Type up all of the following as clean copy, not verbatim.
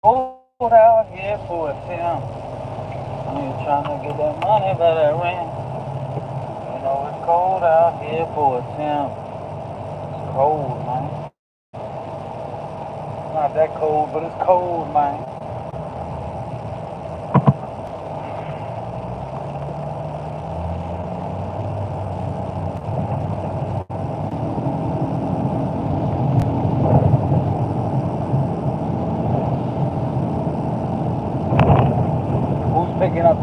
cold out here for a town. I'm trying to get that money for that rent. You know it's cold out here for a town. It's cold, man. Not that cold, but it's cold, man.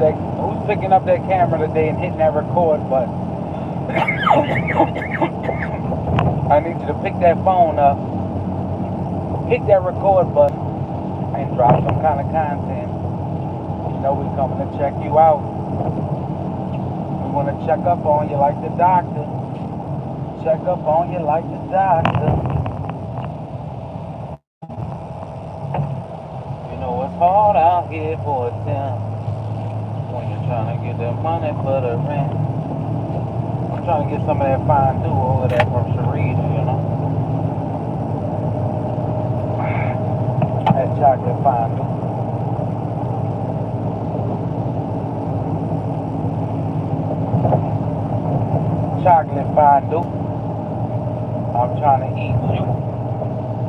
Who's picking up that camera today and hitting that record button? I need you to pick that phone up, hit that record button, and drop some kind of content. You know we coming to check you out. We want to check up on you like the doctor. Check up on you like the doctor. You know it's hard out here for a town when you're trying to get that money for the rent. I'm trying to get some of that fondue over there from Sharita, you know. That chocolate fondue. Chocolate fondue. I'm trying to eat you.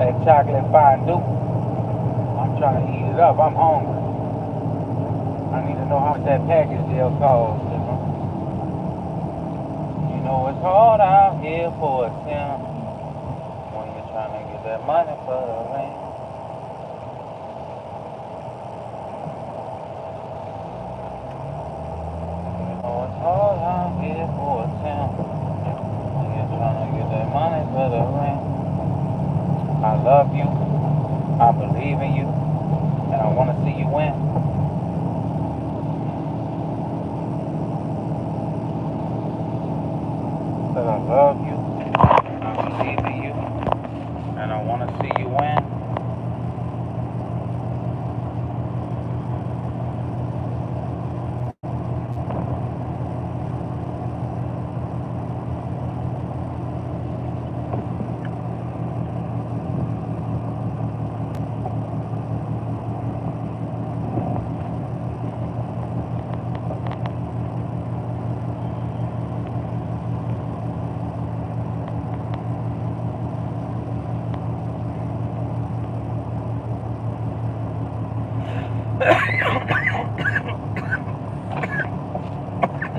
That chocolate fondue. I'm trying to eat it up. I'm hungry. I need to know how much that package deal costs, you know. You know it's hard out here for a town when you're trying to get that money for the rent. You know it's hard out here for a town when you're trying to get that money for the rent. I love you. I believe in you. And I want to see you win. That I love you, I believe in you, and I want to see you win.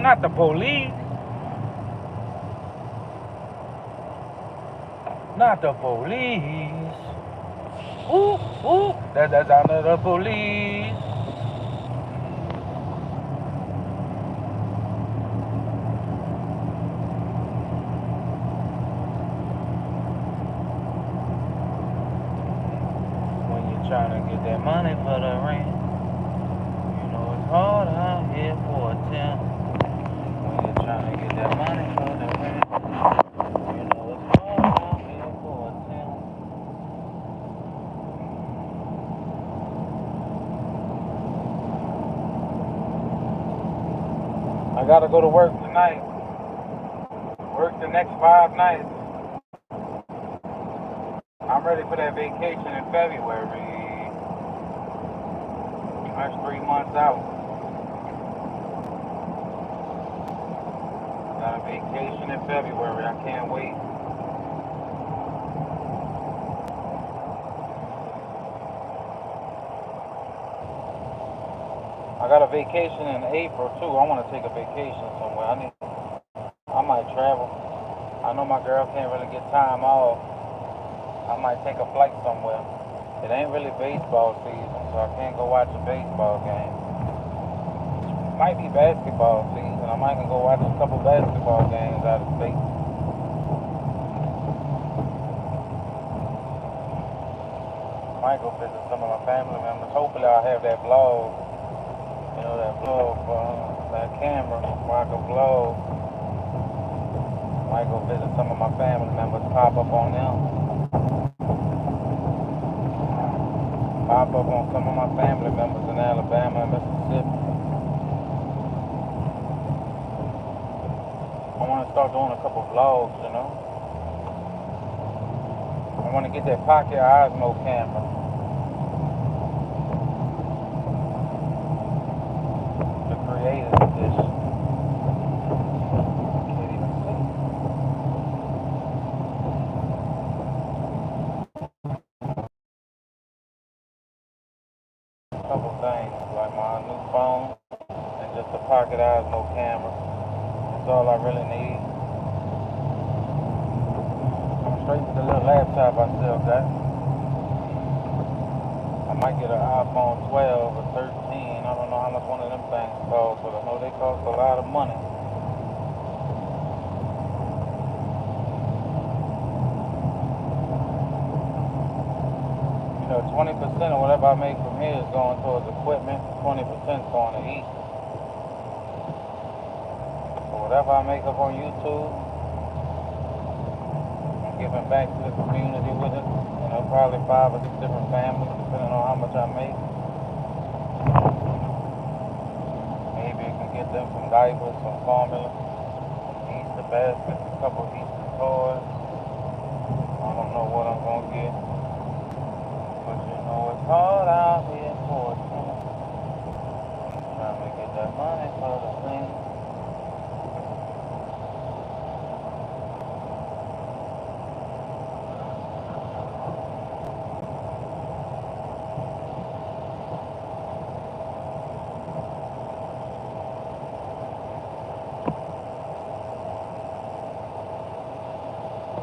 Not the police. Not the police. Ooh, ooh, that's under the police. When you're trying to get that money for the rent, you know it's hard out here for a town. When you're trying to get that money for the rent, you know it's hard out here for a town. I gotta go to work tonight. Work the next 5 nights. I'm ready for that vacation in February. That's 3 months out. Got a vacation in February. I can't wait. I got a vacation in April too. I want to take a vacation somewhere. I might travel. I know my girl can't really get time off. I might take a flight somewhere. It ain't really baseball season, so I can't go watch a baseball game. Might be basketball season. I might go watch a couple basketball games out of state. Might go visit some of my family members. Hopefully I'll have that vlog. You know, that vlog for that camera where I can vlog. Might go visit some of my family members, pop up on them. Pop up on some of my family members in Alabama and Mississippi. I want to start doing a couple vlogs, you know. I want to get that Pocket Osmo camera. couple things, like my new phone and just a pocket Osmo camera. That's all I really need. I'm straight with the little laptop I still got. I might get an iPhone 12 or 13. I don't know how much one of them things cost, but I know they cost a lot of money. You know, 20% of whatever I make from here is going towards equipment, 20% is going to eat. So whatever I make up on YouTube, I'm giving back to the community with it. You know, probably 5 or 6 different families, depending on how much I make. Maybe you can get them some diapers, some formula, some Easter baskets, a couple Easter toys. I don't know what I'm going to get. But you know it's hard out here for it. Trying to get that money for the thing.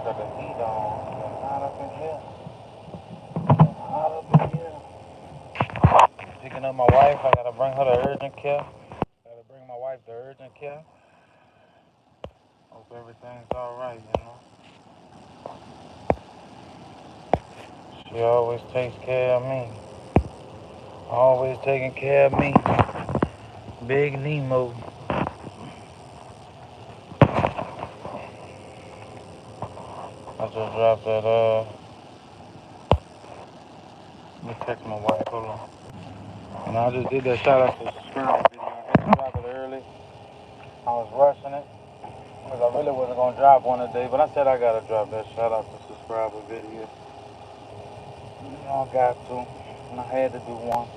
Got the heat on. It's hot up in here. Hot up in here. Picking up my wife. I gotta bring her to urgent care. Gotta bring my wife to urgent care. Hope everything's alright, you know. She always takes care of me. Always taking care of me. Big Nemo. I just dropped that, let me text my wife, hold on. And I just did that shout out to the subscriber video. I guess I dropped it early. I was rushing it. Because I really wasn't going to drop one today. But I said I got to drop that shout out to subscriber video. You know, I got to. And I had to do one.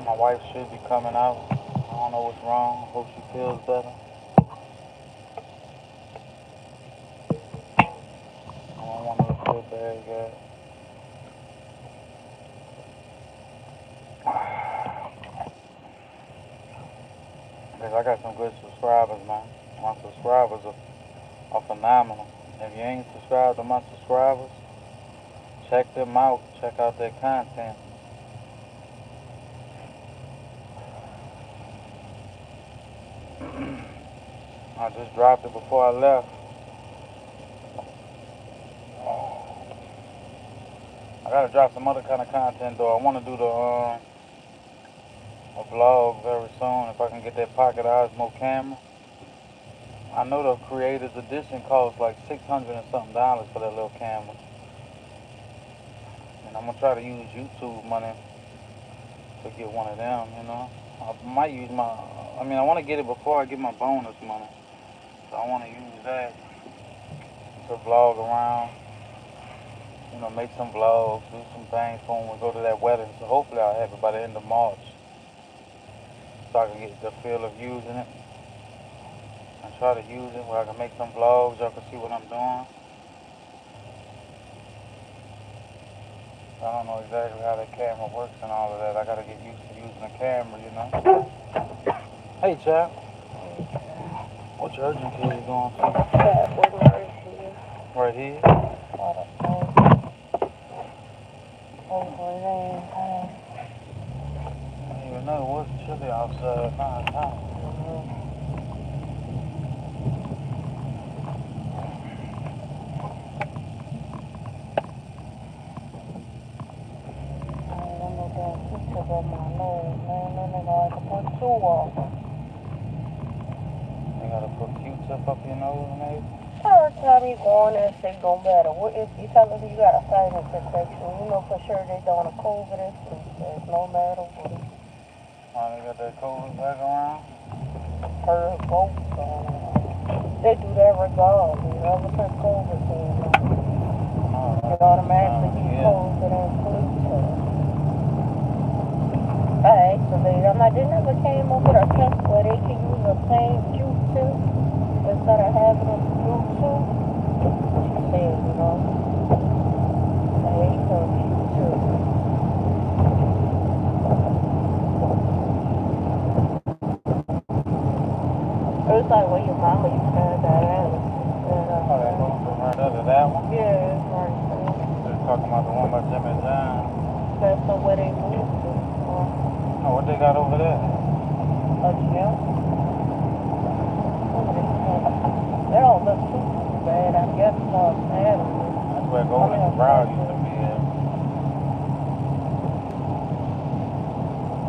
My wife should be coming out. I don't know what's wrong. Hope she feels better. I don't want her to feel bad, guys. Because I got some good subscribers, man. My subscribers are phenomenal. If you ain't subscribed to my subscribers, check them out. Check out their content. I just dropped it before I left. I gotta drop some other kind of content though. I want to do a vlog very soon if I can get that pocket Osmo camera. I know the creator's edition costs like $600 and something for that little camera. And I'm gonna try to use YouTube money to get one of them, you know. I might use I want to get it before I get my bonus money. So I want to use that to vlog around, you know, make some vlogs, do some things for when we go to that wedding. So hopefully I'll have it by the end of March. So I can get the feel of using it. And try to use it where I can make some vlogs, y'all can see what I'm doing. I don't know exactly how the camera works and all of that. I gotta get used to using the camera, you know. Hey, chap. What urgent care you going to? Right here? I didn't even know it was chilly outside. They gotta put Q-tip up your nose, maybe? Every time you go in there and say no matter what, if you tell them you got a sinus infection, you know for sure they doing a COVID test. There's no matter what. Oh, they got that COVID back around? Heard both. They do that regardless. Ever since COVID came out, it automatically get COVID and flu test. I asked the lady, I'm like, they never came up with a test where they can use the same Q-tip instead of having them do two. She said, you know, they ain't no Q-tip. That's the way they moved it. Oh, what they got over there? A gym. They don't look too bad. I guess more Saturday. That's where Golden Brown used to be at.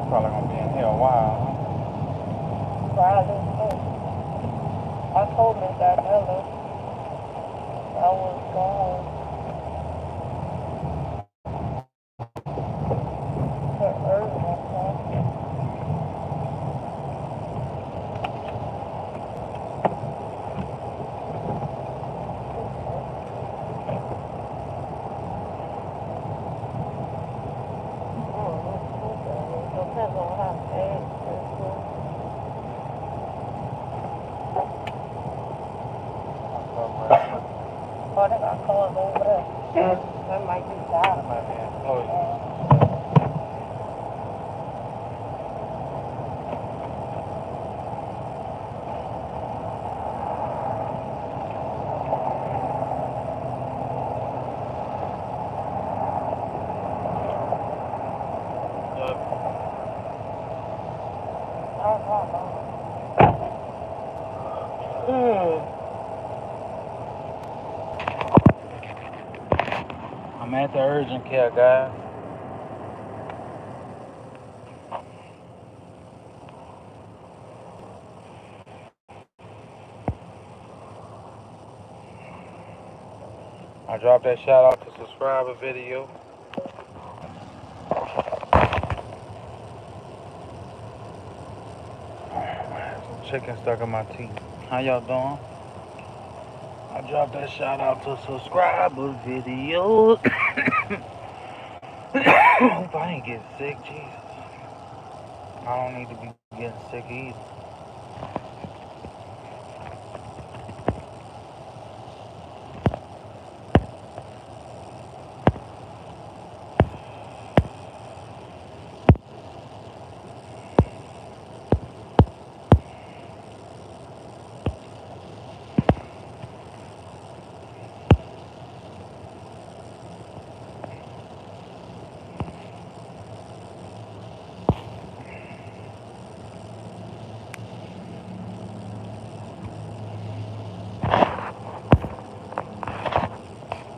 Probably gonna be in here a while, huh? Probably so. I told Miss Adela I was going to Irving. Depends on how fast this goes. Oh, they got cars over there. That might be That down. might be employees. I'm at the urgent care, guys. I dropped that shout out to subscriber video. Some chicken stuck in my teeth. How y'all doing? I dropped that shout out to subscriber video. Hope I ain't getting sick, Jesus. I don't need to be getting sick either.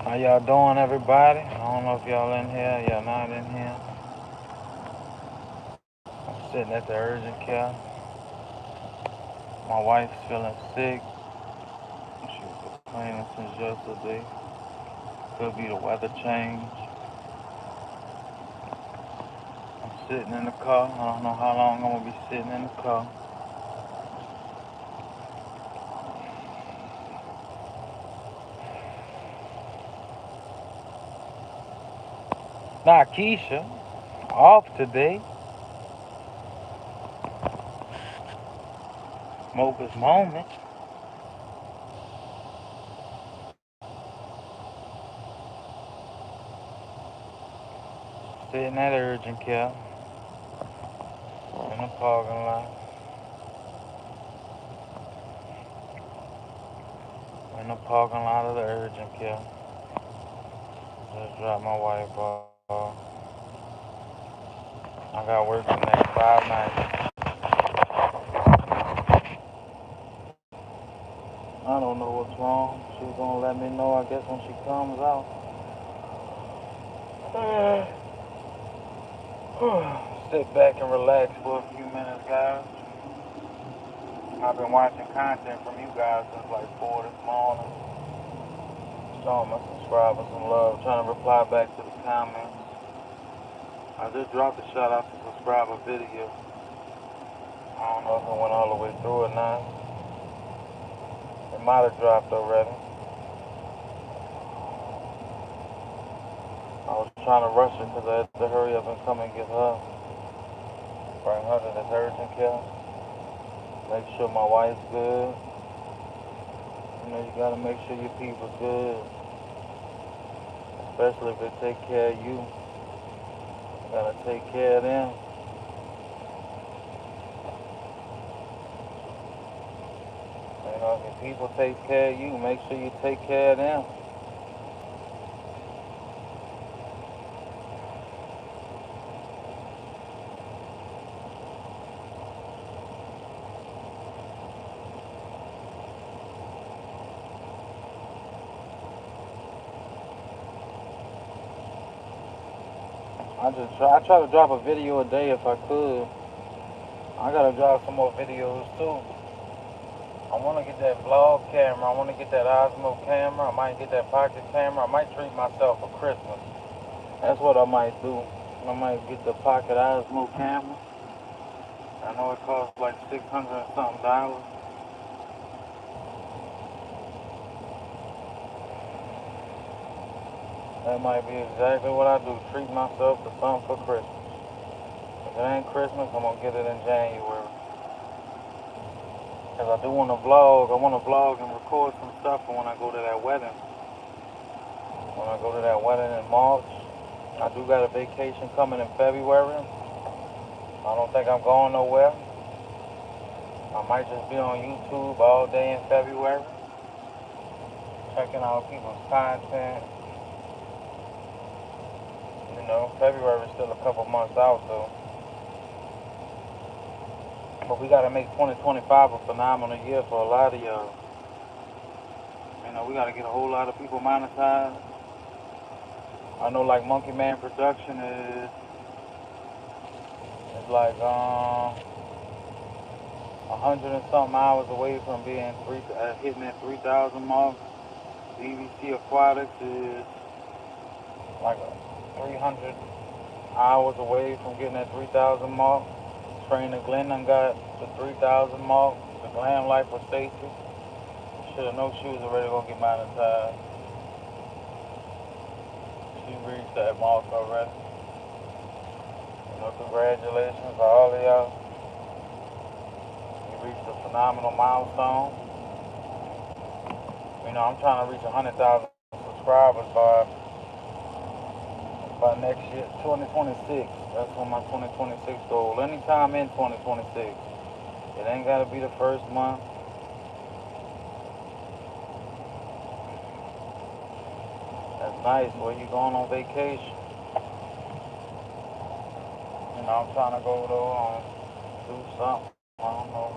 How y'all doing, everybody? I don't know if y'all in here, y'all not in here. I'm sitting at the urgent care. My wife's feeling sick. She was complaining since yesterday. Could be the weather change. I'm sitting in the car. I don't know how long I'm gonna be sitting in the car. Now Keisha, off today. Mocha's moment. Sitting at urgent care in the parking lot. In the parking lot of the urgent care. Just dropped my wife off. I got work the next 5 nights. I don't know what's wrong. She's gonna let me know, I guess, when she comes out. Sit back and relax for a few minutes, guys. I've been watching content from you guys since like 4 this morning. Showing my subscribers some love, trying to reply back to the comments. I just dropped a shout out to subscriber video. I don't know if it went all the way through or not. It might have dropped already. I was trying to rush it because I had to hurry up and come and get her. Bring her to this urgent care. Make sure my wife's good. You know, you gotta make sure your people's good. Especially if they take care of you. You gotta take care of them. You know, if people take care of you, make sure you take care of them. I try to drop a video a day if I could. I gotta drop some more videos too. I wanna get that vlog camera. I wanna get that Osmo camera. I might get that pocket camera. I might treat myself for Christmas. That's what I might do. I might get the pocket Osmo camera. I know it costs like $600 and something dollars. That might be exactly what I do. Treat myself to something for Christmas. If it ain't Christmas, I'm gonna get it in January. Cause I do want to vlog. I want to vlog and record some stuff for when I go to that wedding. When I go to that wedding in March. I do got a vacation coming in February. I don't think I'm going nowhere. I might just be on YouTube all day in February, checking out people's content. You know, February is still a couple months out though. But we gotta make 2025 a phenomenal year for a lot of y'all. You know, we gotta get a whole lot of people monetized. I know like Monkey Man Production is like 100 and something hours away from being hitting that 3,000 mark. BBC Aquatics is like 300 hours away from getting that 3,000 mark. Trainer Glenn done got the 3,000 mark. The Glam Life with Stacy. Shoulda known she was already gonna get monetized. She reached that mark already. You know, congratulations to all of y'all. You reached a phenomenal milestone. You know, I'm trying to reach 100,000 subscribers by next year, 2026. That's on my 2026 goal. Anytime in 2026. It ain't gotta be the first month. That's nice. Where you going on vacation? You know, I'm trying to go though and do something. I don't know.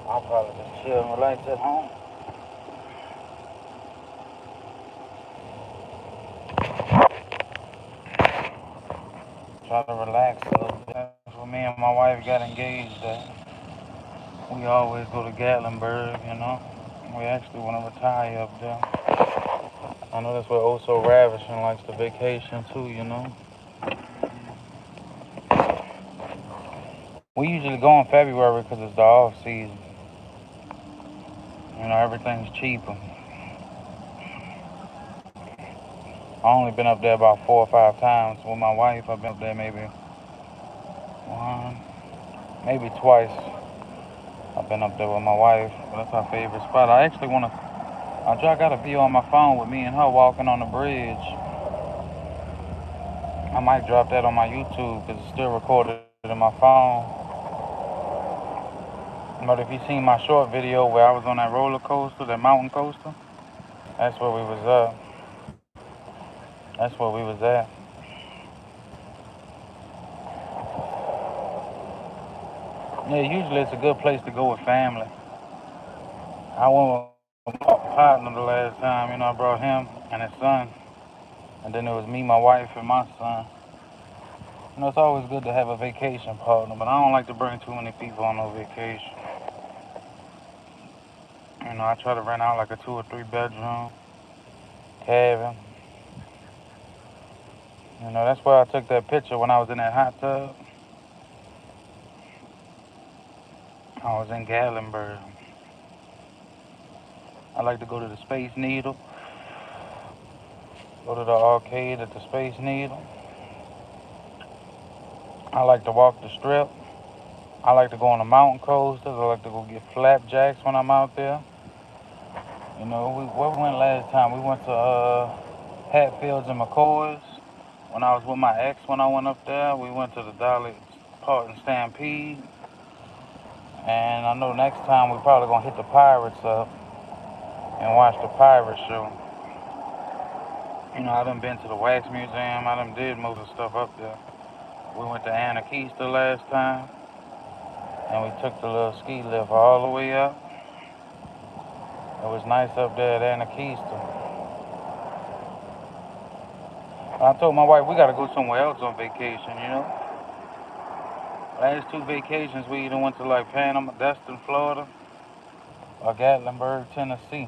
I'll probably just chill and relax at home. Try to relax a little bit. That's when me and my wife got engaged at. We always go to Gatlinburg, you know. We actually want to retire up there. I know that's where Oh So Ravishing likes to vacation too, you know. We usually go in February because it's the off season. You know, everything's cheaper. I only been up there about 4 or 5 times with my wife. I've been up there maybe twice. I've been up there with my wife. That's our favorite spot. I actually want to. I got a video on my phone with me and her walking on the bridge. I might drop that on my YouTube because it's still recorded in my phone. But if you seen my short video where I was on that roller coaster, that mountain coaster, that's where we was at. That's where we was at. Yeah, usually it's a good place to go with family. I went with my partner the last time, you know, I brought him and his son. And then it was me, my wife, and my son. You know, it's always good to have a vacation partner, but I don't like to bring too many people on no vacation. You know, I try to rent out like a 2 or 3 bedroom cabin. You know, that's where I took that picture when I was in that hot tub. I was in Gatlinburg. I like to go to the Space Needle. Go to the arcade at the Space Needle. I like to walk the strip. I like to go on the mountain coasters. I like to go get flapjacks when I'm out there. You know, where we went last time? We went to Hatfields and McCoy's. When I was with my ex, when I went up there, we went to the Dolly Parton Stampede. And I know next time we probably gonna hit the Pirates up and watch the Pirate show. You know, I done been to the Wax Museum. I done did most of the stuff up there. We went to Anarchista last time, and we took the little ski lift all the way up. It was nice up there at Anarchista. I told my wife we gotta go somewhere else on vacation, you know. Last two vacations we either went to like Panama, Destin, Florida, or Gatlinburg, Tennessee.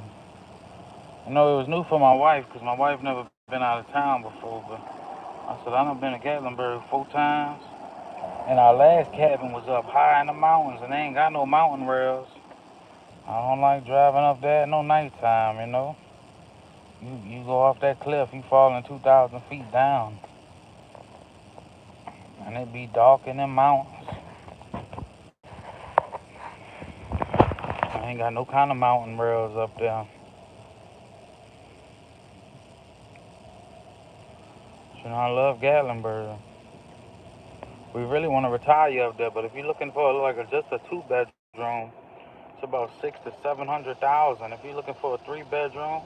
You know, it was new for my wife because my wife never been out of town before, but I said, I done been to Gatlinburg 4 times. And our last cabin was up high in the mountains and they ain't got no mountain rails. I don't like driving up there at no nighttime, you know. You go off that cliff, you falling 2,000 feet down. And it be dark in them mountains. I ain't got no kind of mountain rails up there. You know, I love Gatlinburg. We really want to retire up there, but if you're looking for like just a 2 bedroom, it's about 600 to 700,000. If you're looking for a 3 bedroom,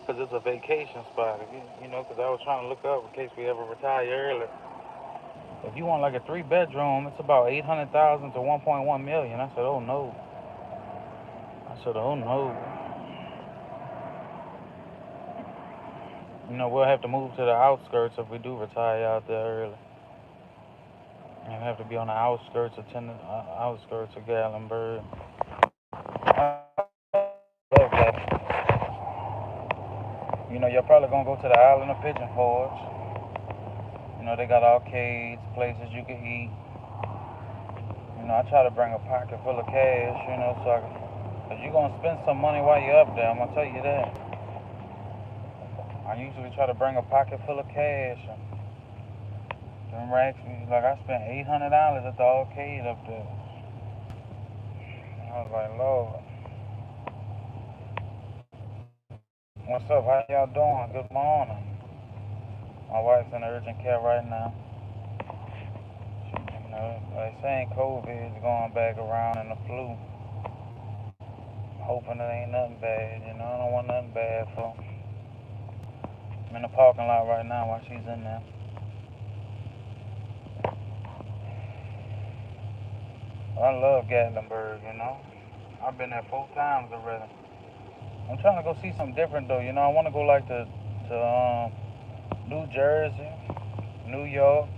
because it's a vacation spot, if you know, because I was trying to look up in case we ever retire early. If you want like a 3 bedroom, it's about 800,000 to 1.1 million. I said, oh no. I said, oh no. You know, we'll have to move to the outskirts if we do retire out there early. And have to be on the outskirts of Gatlinburg. Love that. You know, you're probably gonna go to the island of Pigeon Forge. You know, they got arcades, places you can eat. You know, I try to bring a pocket full of cash, you know, so cause you're gonna spend some money while you're up there, I'm gonna tell you that. I usually try to bring a pocket full of cash. And them racks, like I spent $800 at the arcade up there. I was like, Lord. What's up? How y'all doing? Good morning. My wife's in urgent care right now. You know, they saying COVID is going back around and the flu. Hoping it ain't nothing bad, you know. I don't want nothing bad for 'em. I'm in the parking lot right now while she's in there. I love Gatlinburg, you know. I've been there 4 times already. I'm trying to go see something different though, you know. I want to go like to New Jersey, New York.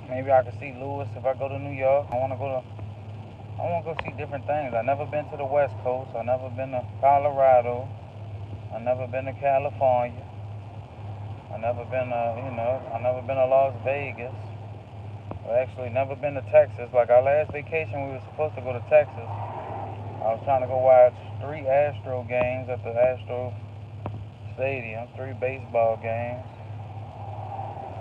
Maybe I could see Lewis if I go to New York. I want to go see different things. I've never been to the West Coast. I've never been to Colorado. I've never been to California. I've never been I've never been to Las Vegas. I've actually never been to Texas. Like our last vacation, we were supposed to go to Texas. I was trying to go watch 3 Astro games at the Astro Stadium, 3 baseball games.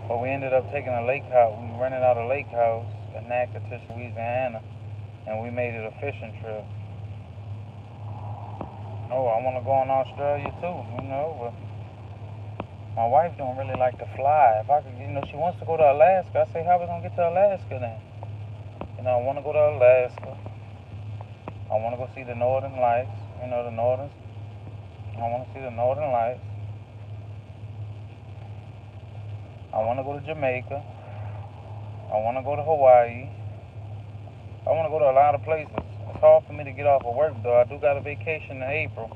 But we ended up taking a lake house. We rented out a lake house in Natchitoches, Louisiana, and we made it a fishing trip. Oh, I want to go in Australia too, you know, but my wife don't really like to fly. If I could, you know, she wants to go to Alaska. I say, how we gonna get to Alaska then? You know, I want to go to Alaska. I want to go see the Northern Lights. You know, I want to see the Northern Lights. I want to go to Jamaica. I want to go to Hawaii. I want to go to a lot of places. It's hard for me to get off of work though. I do got a vacation in April.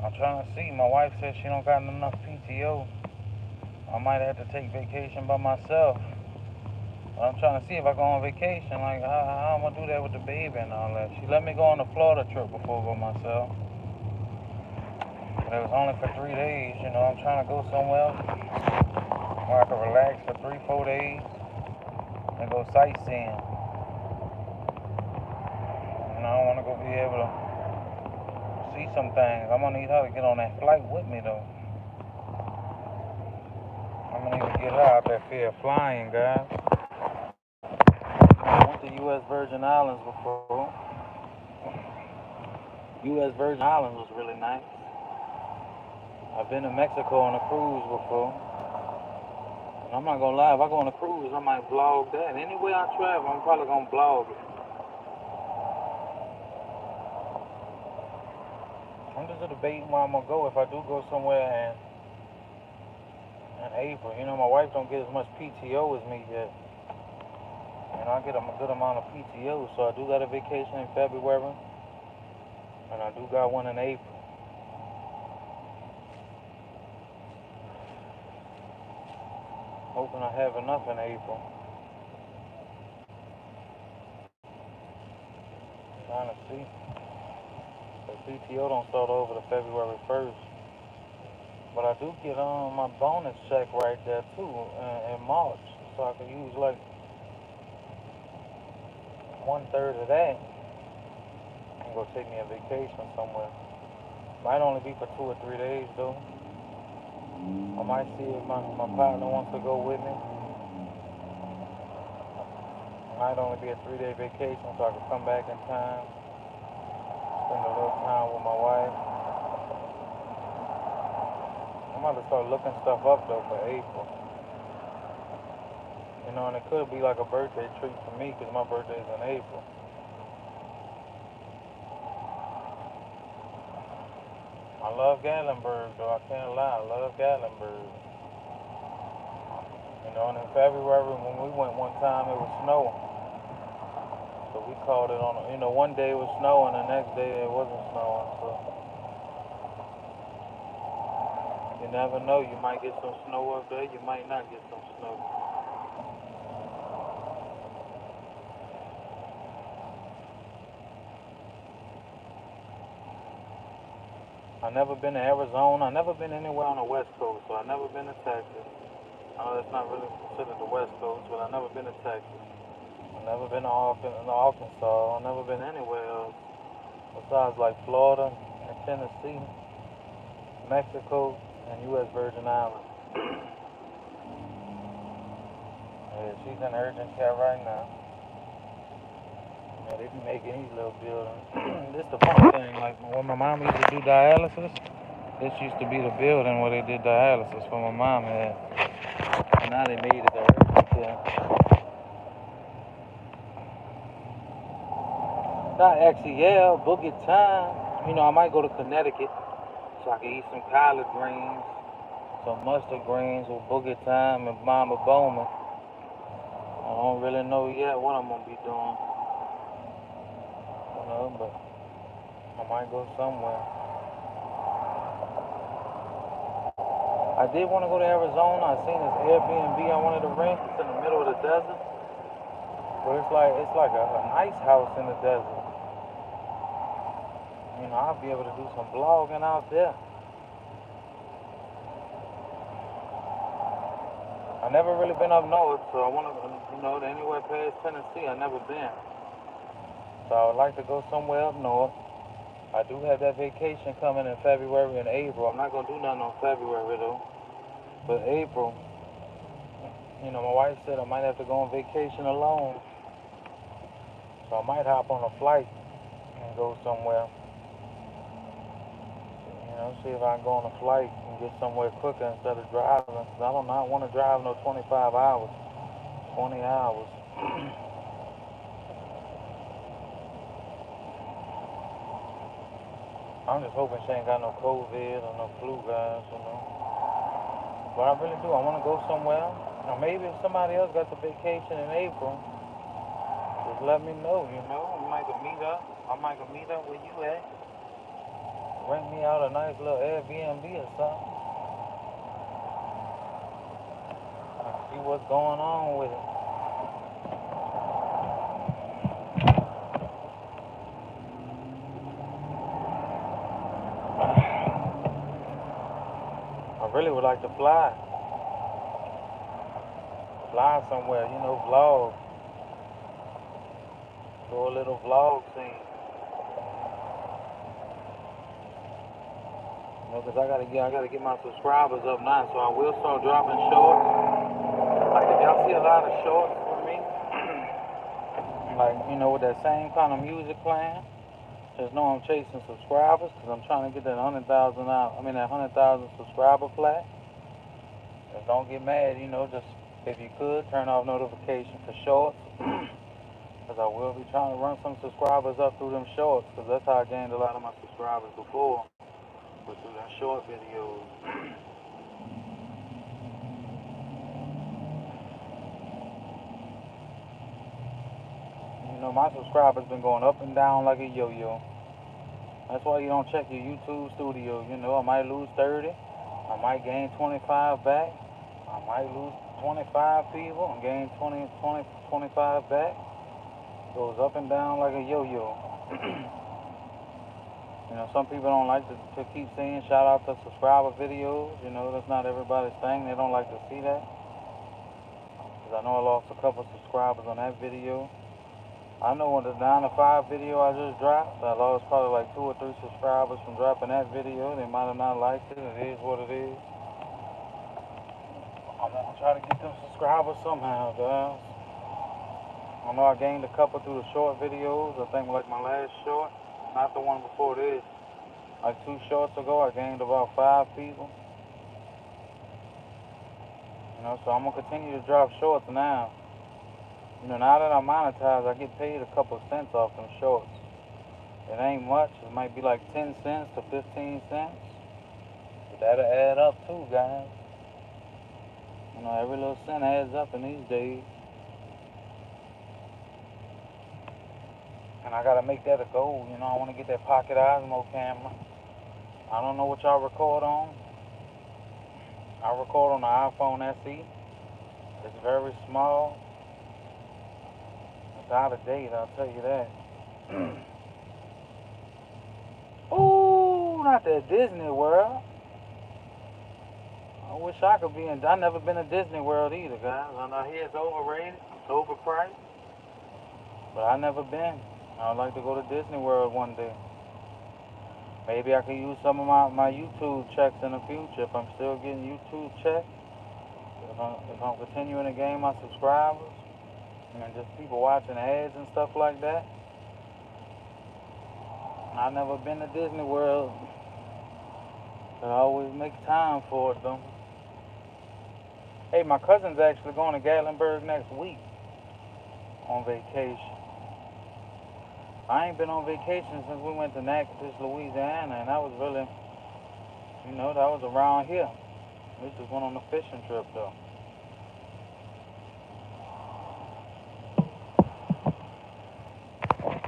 I'm trying to see. My wife says she don't got enough PTO. I might have to take vacation by myself. But I'm trying to see if I go on vacation, like how I'm gonna do that with the baby and all that. She let me go on a Florida trip before I go myself. But it was only for 3 days, you know. I'm trying to go somewhere where I can relax for 3, 4 days and go sightseeing. You know, I want to go be able to see some things. I'm gonna need her to get on that flight with me though. I'm gonna need to get her out that fear of flying, guys. I went to U.S. Virgin Islands before. U.S. Virgin Islands was really nice. I've been to Mexico on a cruise before. And I'm not gonna lie, if I go on a cruise, I might vlog that. Anywhere I travel, I'm probably gonna vlog it. I'm just debating where I'm gonna go if I do go somewhere in April. You know, my wife don't get as much PTO as me yet. And I get a good amount of PTO, so I do got a vacation in February, and I do got one in April. Hoping I have enough in April. Trying to see. The PTO don't start over to February 1st. But I do get my bonus check right there too in March. So I could use like 1/3 of that and go take me a vacation somewhere. Might only be for 2 or 3 days though. I might see if my partner wants to go with me. Might only be a 3-day vacation so I can come back in time, spend a little time with my wife. I'm about to start looking stuff up though for April. You know, and it could be like a birthday treat for me because my birthday's in April. I love Gatlinburg though, I can't lie, I love Gatlinburg. You know, and in February when we went one time it was snowing. So we called it on, you know, one day it was snowing, the next day it wasn't snowing. So you never know, you might get some snow up there, you might not get some snow. I've never been to Arizona, I've never been anywhere on the West Coast, so I've never been to Texas. I know that's not really considered the West Coast, but I've never been to Texas. I've never been to Arkansas, I've never been anywhere else besides like Florida and Tennessee, Mexico, and U.S. Virgin Islands. Yeah, she's in urgent care right now. Yeah, they be making these little buildings. This the funny thing, like when my mom used to do dialysis, this used to be the building where they did dialysis for my mom at. And now they made it a urgent care. Not actually, yeah, book it time. You know, I might go to Connecticut so I can eat some collard greens, some mustard greens with boogie time and Mama Bowman. I don't really know yet what I'm gonna be doing, you know, but I might go somewhere. I did want to go to Arizona. I seen this Airbnb I wanted to rent. It's in the middle of the desert, but it's like a nice house in the desert. You know, I'll be able to do some blogging out there. I never really been up north, so I want to, you know, anywhere past Tennessee. I never been, so I would like to go somewhere up north. I do have that vacation coming in February and April. I'm not gonna do nothing on February though, but April, you know, my wife said I might have to go on vacation alone, so I might hop on a flight and go somewhere. You know, see if I can go on a flight and get somewhere quicker instead of driving. Cause I don't not want to drive no 25 hours, 20 hours. I'm just hoping she ain't got no COVID or no flu, guys, you know. But I really do. I want to go somewhere. Or maybe if somebody else got the vacation in April, just let me know, you know. We might could meet up. I might could meet up where you at. Rent me out a nice little Airbnb or something. See what's going on with it. I really would like to fly. Fly somewhere, you know, vlog. Do a little vlog scene. You know, cause I gotta get my subscribers up now, so I will start dropping shorts. Like if y'all see a lot of shorts from me, like, you know, with that same kind of music playing, just know I'm chasing subscribers, cause I'm trying to get that 100,000 out. I mean that 100,000 subscriber flat. Just don't get mad, you know. Just if you could turn off notifications for shorts, cause I will be trying to run some subscribers up through them shorts, cause that's how I gained a lot of my subscribers before, was through them short videos. You know, my subscribers been going up and down like a yo-yo. That's why you don't check your YouTube studio. You know, I might lose 30. I might gain 25 back. I might lose 25 people and gain 20, 20, 25 back. Goes up and down like a yo-yo. You know, some people don't like to keep saying shout out to subscriber videos. You know, that's not everybody's thing. They don't like to see that. Because I know I lost a couple subscribers on that video. I know when the 9 to 5 video I just dropped, I lost probably like 2 or 3 subscribers from dropping that video. They might have not liked it. It is what it is. I'm going to try to get them subscribers somehow, guys. I know I gained a couple through the short videos. I think like my last short, not the one before this. Like 2 shorts ago, I gained about 5 people. You know, so I'm going to continue to drop shorts now. You know, now that I'm monetized, I get paid a couple cents off them shorts. It ain't much. It might be like 10 cents to 15 cents. But that'll add up too, guys. You know, every little cent adds up in these days. And I gotta make that a goal. You know, I want to get that Pocket Osmo camera. I don't know what y'all record on. I record on the iPhone SE. It's very small. It's out of date, I'll tell you that. Ooh, not that Disney World. I wish I could be in. I've never been to Disney World either, guys. I hear it's overrated, it's overpriced. But I've never been. I'd like to go to Disney World one day. Maybe I could use some of my YouTube checks in the future if I'm still getting YouTube checks. If I'm continuing to gain my subscribers and just people watching ads and stuff like that. I've never been to Disney World. But I always make time for it though. Hey, my cousin's actually going to Gatlinburg next week on vacation. I ain't been on vacation since we went to Natchitoches, Louisiana, and that was really, you know, that was around here. We just went on a fishing trip, though.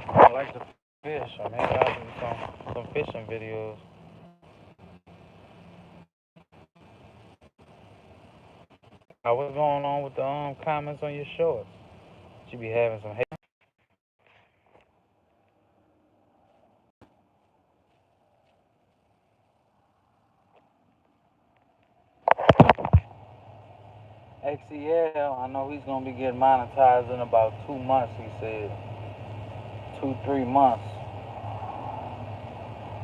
I like to fish. I mean, I'll do some fishing videos. What's going on with the comments on your shorts? You be having some hate. XCL, I know he's gonna be getting monetized in about 2 months. He said 2-3 months.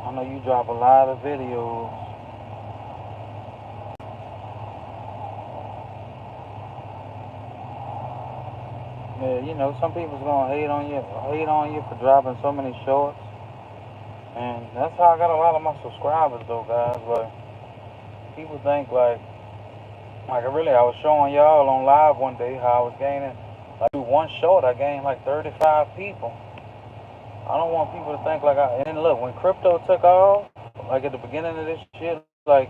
I know you drop a lot of videos. Yeah, you know, some people's gonna hate on you for dropping so many shorts. And that's how I got a lot of my subscribers though, guys. But people think like I was showing y'all on live one day how I was gaining, like through one short I gained like 35 people. I don't want people to think like and look, when crypto took off, like at the beginning of this year, like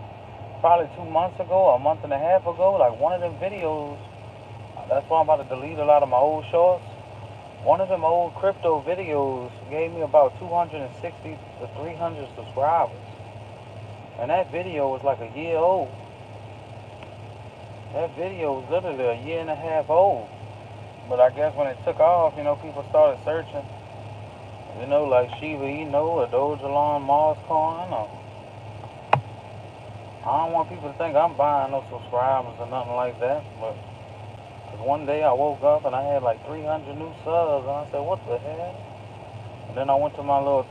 probably 2 months ago, a month and a half ago, like one of them videos, that's why I'm about to delete a lot of my old shorts. One of them old crypto videos gave me about 260 to 300 subscribers. And that video was like a year old. That video was literally a year and a half old. But I guess when it took off, you know, people started searching. You know, like Shiba Inu or Dogecoin, Mars Coin. I don't want people to think I'm buying no subscribers or nothing like that. But cause one day I woke up and I had like 300 new subs, and I said, what the hell? And then I went to my little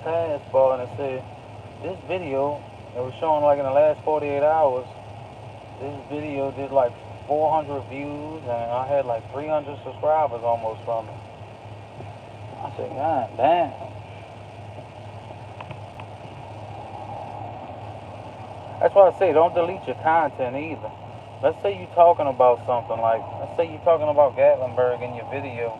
taskbar and it said, this video, it was showing like in the last 48 hours, this video did like 400 views and I had like 300 subscribers almost from it. I said, God damn. That's why I say don't delete your content either. Let's say you're talking about something like, let's say you're talking about Gatlinburg in your video,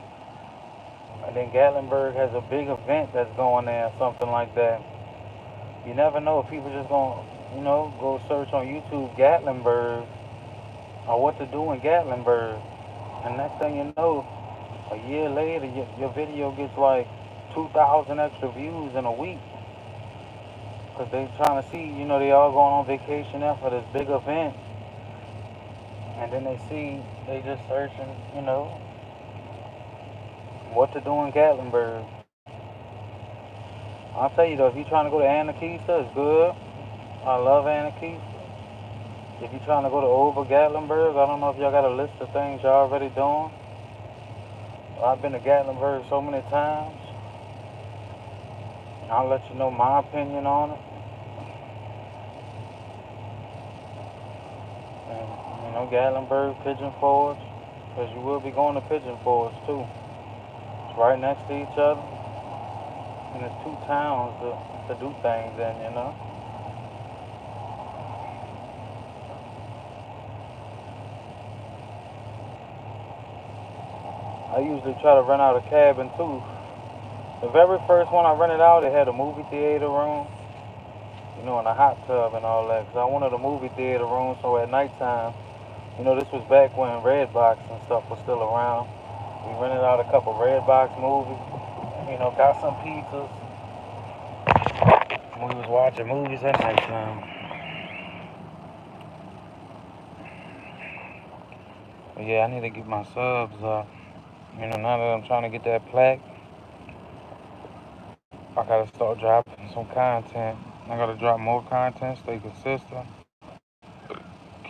and then Gatlinburg has a big event that's going there, something like that. You never know if people just gonna, you know, go search on YouTube Gatlinburg or what to do in Gatlinburg. And next thing you know, a year later, your video gets like 2,000 extra views in a week. Because they trying to see, you know, they all going on vacation there for this big event. And then they just searching, what to do in Gatlinburg. I'll tell you though, if you're trying to go to Anakeesa, it's good. I love Anakeesa. If you're trying to go to Over Gatlinburg, I don't know if y'all got a list of things y'all already doing. I've been to Gatlinburg so many times. I'll let you know my opinion on it. And, Gatlinburg, Pigeon Forge, because you will be going to Pigeon Forge too. It's right next to each other. And there's two towns to do things in. I usually try to rent out a cabin too. The very first one I rented out, it had a movie theater room, and a hot tub and all that. Cause I wanted a movie theater room so at nighttime, this was back when Redbox and stuff was still around. We rented out a couple Redbox movies, got some pizzas. We was watching movies at nighttime. But yeah, I need to get my subs up. Now that I'm trying to get that plaque, I gotta start dropping some content. I gotta drop more content, stay consistent,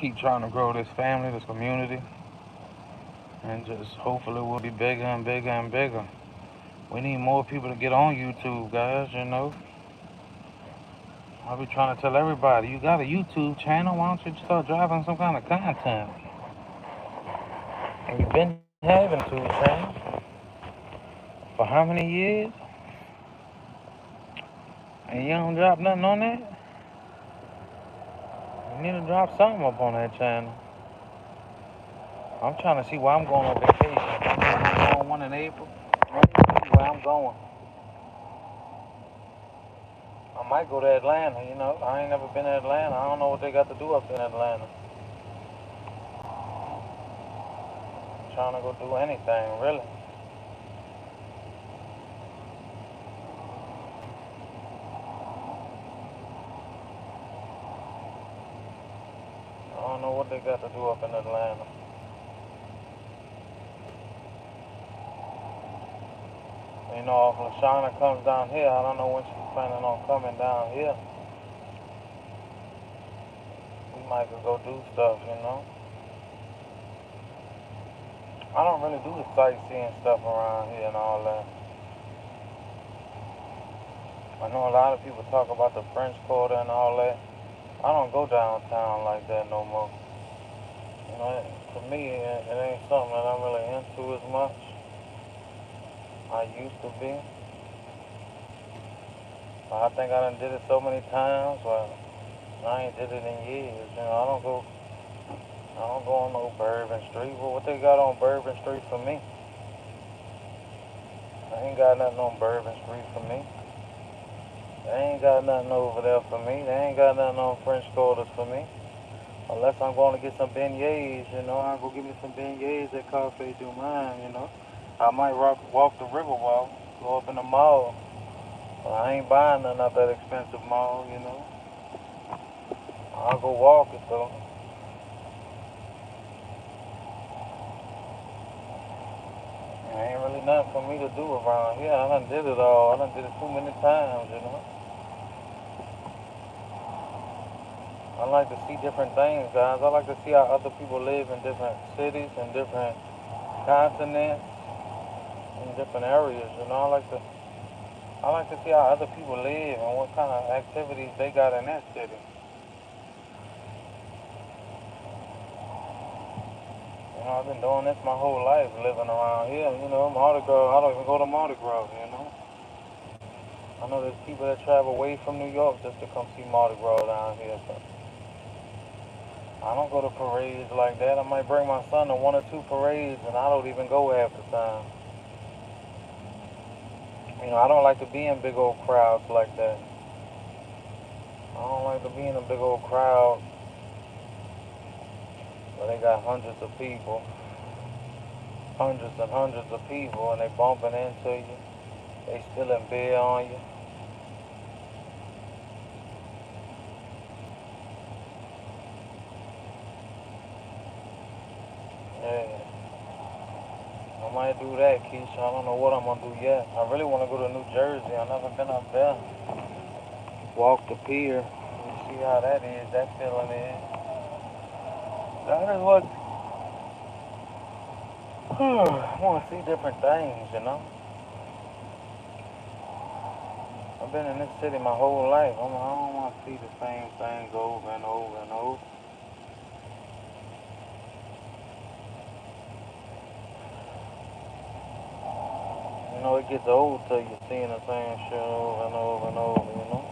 keep trying to grow this family, this community, and just hopefully we'll be bigger and bigger and bigger. We need more people to get on YouTube, guys. I'll be trying to tell everybody, you got a YouTube channel, why don't you start dropping some kind of content? And you've been having two channels for how many years? And you don't drop nothing on that? You need to drop something up on that channel. I'm trying to see where I'm going on vacation. I'm going one in April. I need to see where I'm going. I might go to Atlanta. I ain't never been to Atlanta. I don't know what they got to do up in Atlanta. I'm trying to go do anything, really. I don't know what they got to do up in Atlanta. If LaShawna comes down here, I don't know when she's planning on coming down here. We might go do stuff. I don't really do the sightseeing stuff around here and all that. I know a lot of people talk about the French Quarter and all that. I don't go downtown like that no more. To me, it ain't something that I'm really into as much. I used to be. I think I done did it so many times, but I ain't did it in years. I don't go on no Bourbon Street. But what they got on Bourbon Street for me? I ain't got nothing on Bourbon Street for me. They ain't got nothing over there for me. They ain't got nothing on French Quarters for me. Unless I'm going to get some beignets, I'll go get me some beignets at Cafe Du Monde. I might walk the Riverwalk, go up in the mall. But I ain't buying nothing at that expensive mall. I'll go walk it though. There ain't really nothing for me to do around here. I done did it all. I done did it too many times. I like to see different things, guys. I like to see how other people live in different cities and different continents, in different areas. I like to see how other people live and what kind of activities they got in that city. I've been doing this my whole life, living around here. Mardi Gras, I don't even go to Mardi Gras. I know there's people that travel away from New York just to come see Mardi Gras down here. So I don't go to parades like that. I might bring my son to one or two parades, and I don't even go half the time. I don't like to be in big old crowds like that. I don't like to be in a big old crowd where they got hundreds of people, hundreds and hundreds of people, and they bumping into you. They spilling beer on you. might do that, Keisha. I don't know what I'm gonna do yet. I really want to go to New Jersey. I've never been up there. Walk the pier and see how that is. That feeling is. That is what. I want to see different things, you know. I've been in this city my whole life. I don't want to see the same things over and over and over. You know, it gets old till you're seeing the same shit over and over and over, you know.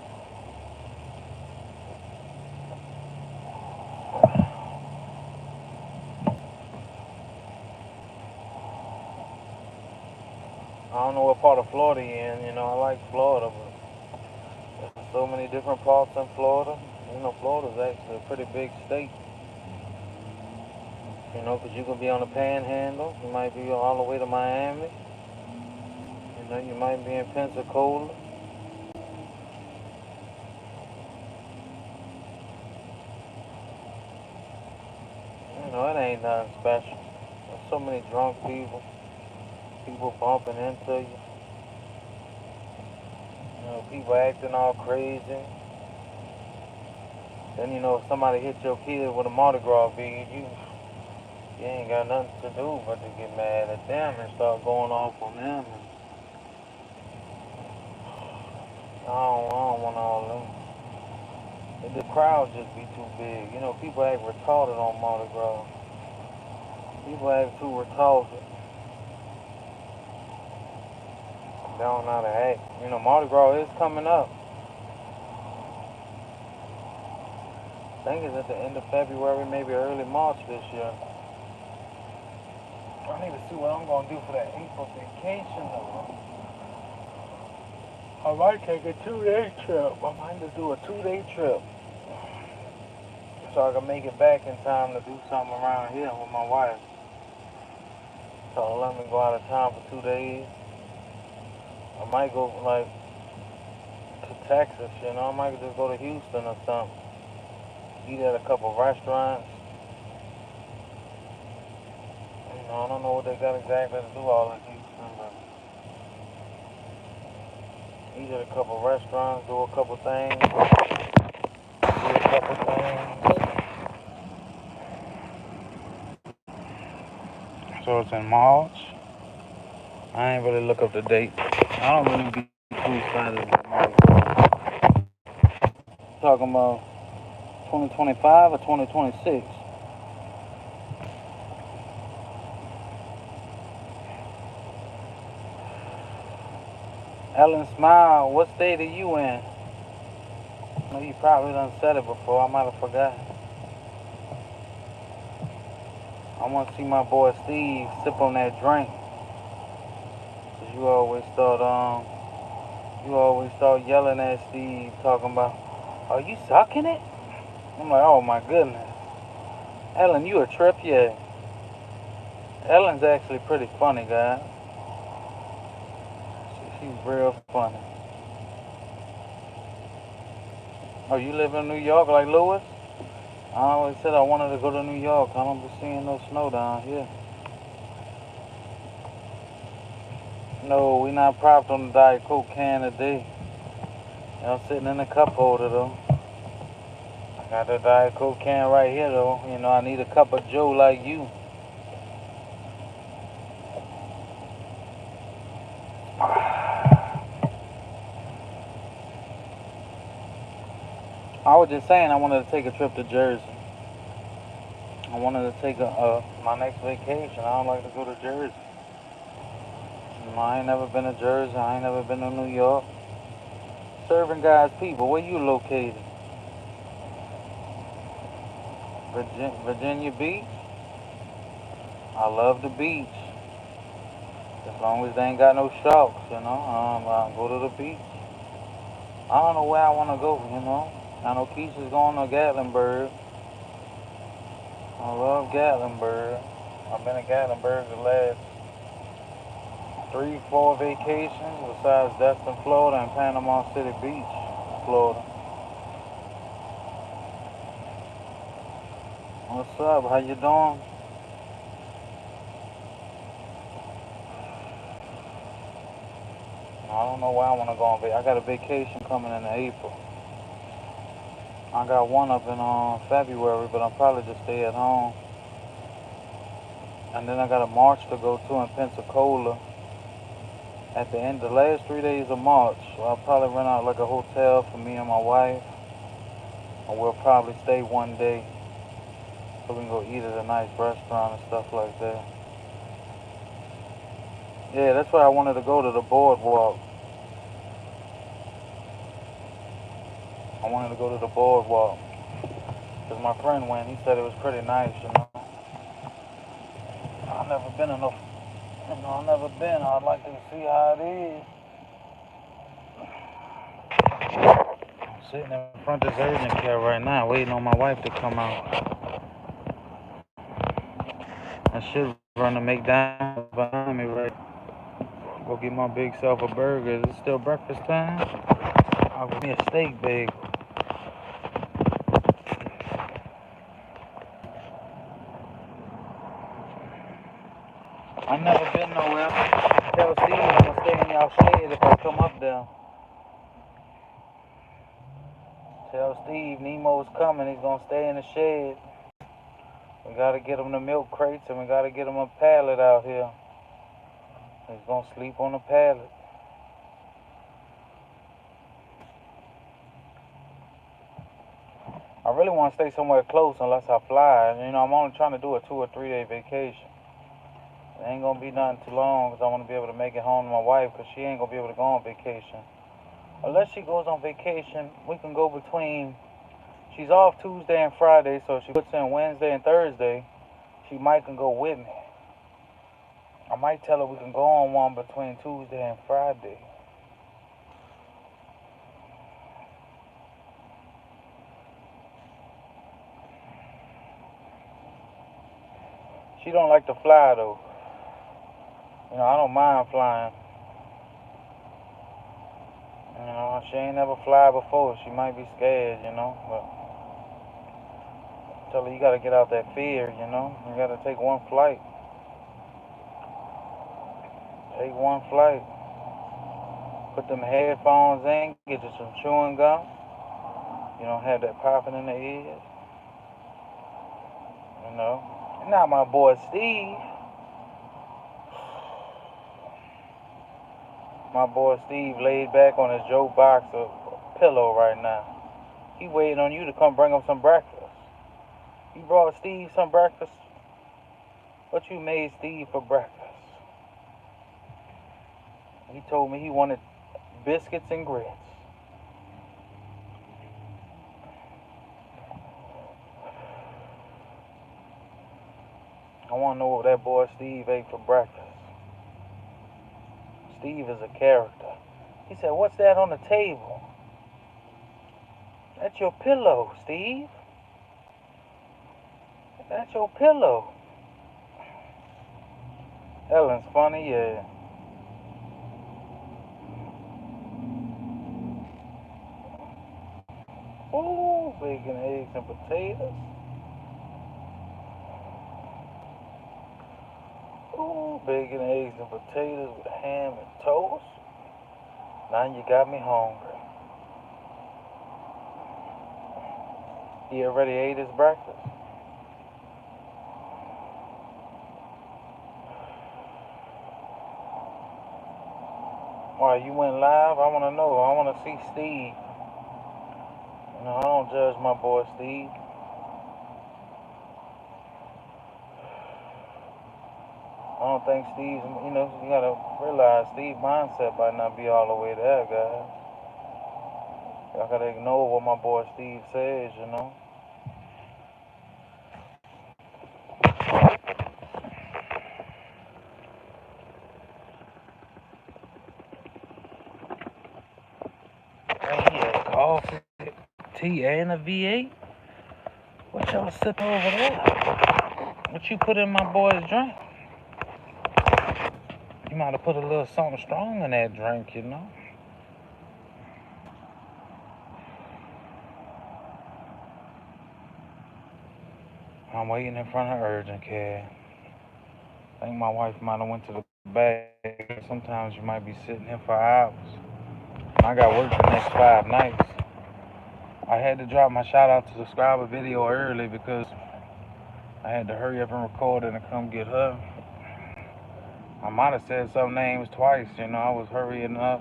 I don't know what part of Florida you're in, you know. I like Florida, but there's so many different parts in Florida. You know, Florida's actually a pretty big state. You know, 'cause you could be on the Panhandle. You might be all the way to Miami. You know, you might be in Pensacola. You know, it ain't nothing special. There's so many drunk people. People bumping into you. You know, people acting all crazy. Then, you know, if somebody hits your kid with a Mardi Gras bead, you ain't got nothing to do but to get mad at them and start going off on them. I don't want all of them. The crowd just be too big. You know, people act retarded on Mardi Gras. People act too retarded. They don't know how to act. You know, Mardi Gras is coming up. I think it's at the end of February, maybe early March this year. I need to see what I'm going to do for that April vacation, though. I might take a 2-day trip. I might just do a 2-day trip. So I can make it back in time to do something around here with my wife. So let me go out of town for 2 days. I might go, like, to Texas, you know. I might just go to Houston or something. Eat at a couple restaurants. You know, I don't know what they got exactly to do all in Houston, but eat at a couple restaurants, do a couple things, do a couple things. So it's in March. I ain't really look up the date. I don't really be too excited about March. Talking about 2025 or 2026? Ellen Smile, what state are you in? I know you probably done said it before. I might have forgot. I want to see my boy Steve sip on that drink. 'Cause you always start yelling at Steve, talking about, are you sucking it? I'm like, oh my goodness. Ellen, you a trip, yeah. Ellen's actually pretty funny, guys. She's real funny. Oh, you live in New York like Lewis? I always said I wanted to go to New York. I don't be seeing no snow down here. No, we not propped on the Diet Coke can today. I'm sitting in the cup holder though. I got the Diet Coke can right here though. You know, I need a cup of Joe like you. I was just saying I wanted to take a trip to Jersey. I wanted to take my next vacation. I don't like to go to Jersey. I ain't never been to Jersey. I ain't never been to New York. Serving God's people. Where you located? Virginia Beach? I love the beach. As long as they ain't got no sharks, you know. I'll go to the beach. I don't know where I want to go, you know. I know Keisha's going to Gatlinburg. I love Gatlinburg. I've been to Gatlinburg the last 3, 4 vacations besides Destin, Florida and Panama City Beach, Florida. What's up? How you doing? I don't know where I want to go on vacation. I got a vacation coming in April. I got one up in February, but I'll probably just stay at home. And then I got a march to go to in Pensacola at the end, the last 3 days of March. So I'll probably rent out like a hotel for me and my wife, and we'll probably stay one day so we can go eat at a nice restaurant and stuff like that. Yeah, that's why I wanted to go to the boardwalk. I wanted to go to the boardwalk because my friend went. He said it was pretty nice, you know. I've never been enough. You know, I've never been. I'd like to see how it is. I'm sitting in front of this urgent care right now, waiting on my wife to come out. I should run to McDonald's behind me right. Go get my big self a burger. Is it still breakfast time? I'll give me a steak bagel. I never been nowhere. Tell Steve I'm gonna stay in y'all shade if I come up there. Tell Steve Nemo's coming. He's gonna stay in the shed. We gotta get him the milk crates and we gotta get him a pallet out here. He's gonna sleep on the pallet. I really want to stay somewhere close unless I fly. You know, I'm only trying to do a 2 or 3 day vacation. It ain't gonna be nothing too long because I want to be able to make it home to my wife because she ain't gonna be able to go on vacation. Unless she goes on vacation, we can go between. She's off Tuesday and Friday, so if she puts in Wednesday and Thursday, she might can go with me. I might tell her we can go on one between Tuesday and Friday. She don't like to fly though. You know, I don't mind flying. You know, she ain't never fly before. She might be scared, you know, but tell her you gotta get out that fear, you know. You gotta take one flight. Take one flight. Put them headphones in, get you some chewing gum. You don't have that popping in the ears. You know. Now my boy Steve. My boy Steve laid back on his Joe Boxer pillow right now. He waiting on you to come bring him some breakfast. You brought Steve some breakfast? What you made Steve for breakfast? He told me he wanted biscuits and grits. I want to know what that boy Steve ate for breakfast. Steve is a character. He said, "What's that on the table?" That's your pillow, Steve. That's your pillow. Ellen's funny, yeah. Ooh, bacon, eggs, and potatoes. Ooh, bacon, eggs, and potatoes with ham and toast. Now you got me hungry. He already ate his breakfast. Why, you went live? I want to know. I want to see Steve. You know, I don't judge my boy Steve. I don't think Steve's, you know, you gotta realize Steve's mindset might not be all the way there, guys. I gotta ignore what my boy Steve says, you know. Man, he had coffee, tea, and a V8. What y'all sipping over there? What you put in my boy's drink? You might have put a little something strong in that drink, you know. I'm waiting in front of urgent care. I think my wife might have went to the back. Sometimes you might be sitting here for hours. I got work the next 5 nights. I had to drop my shout out to subscriber video early because I had to hurry up and record it and come get her. I might have said some names twice, I was hurrying up.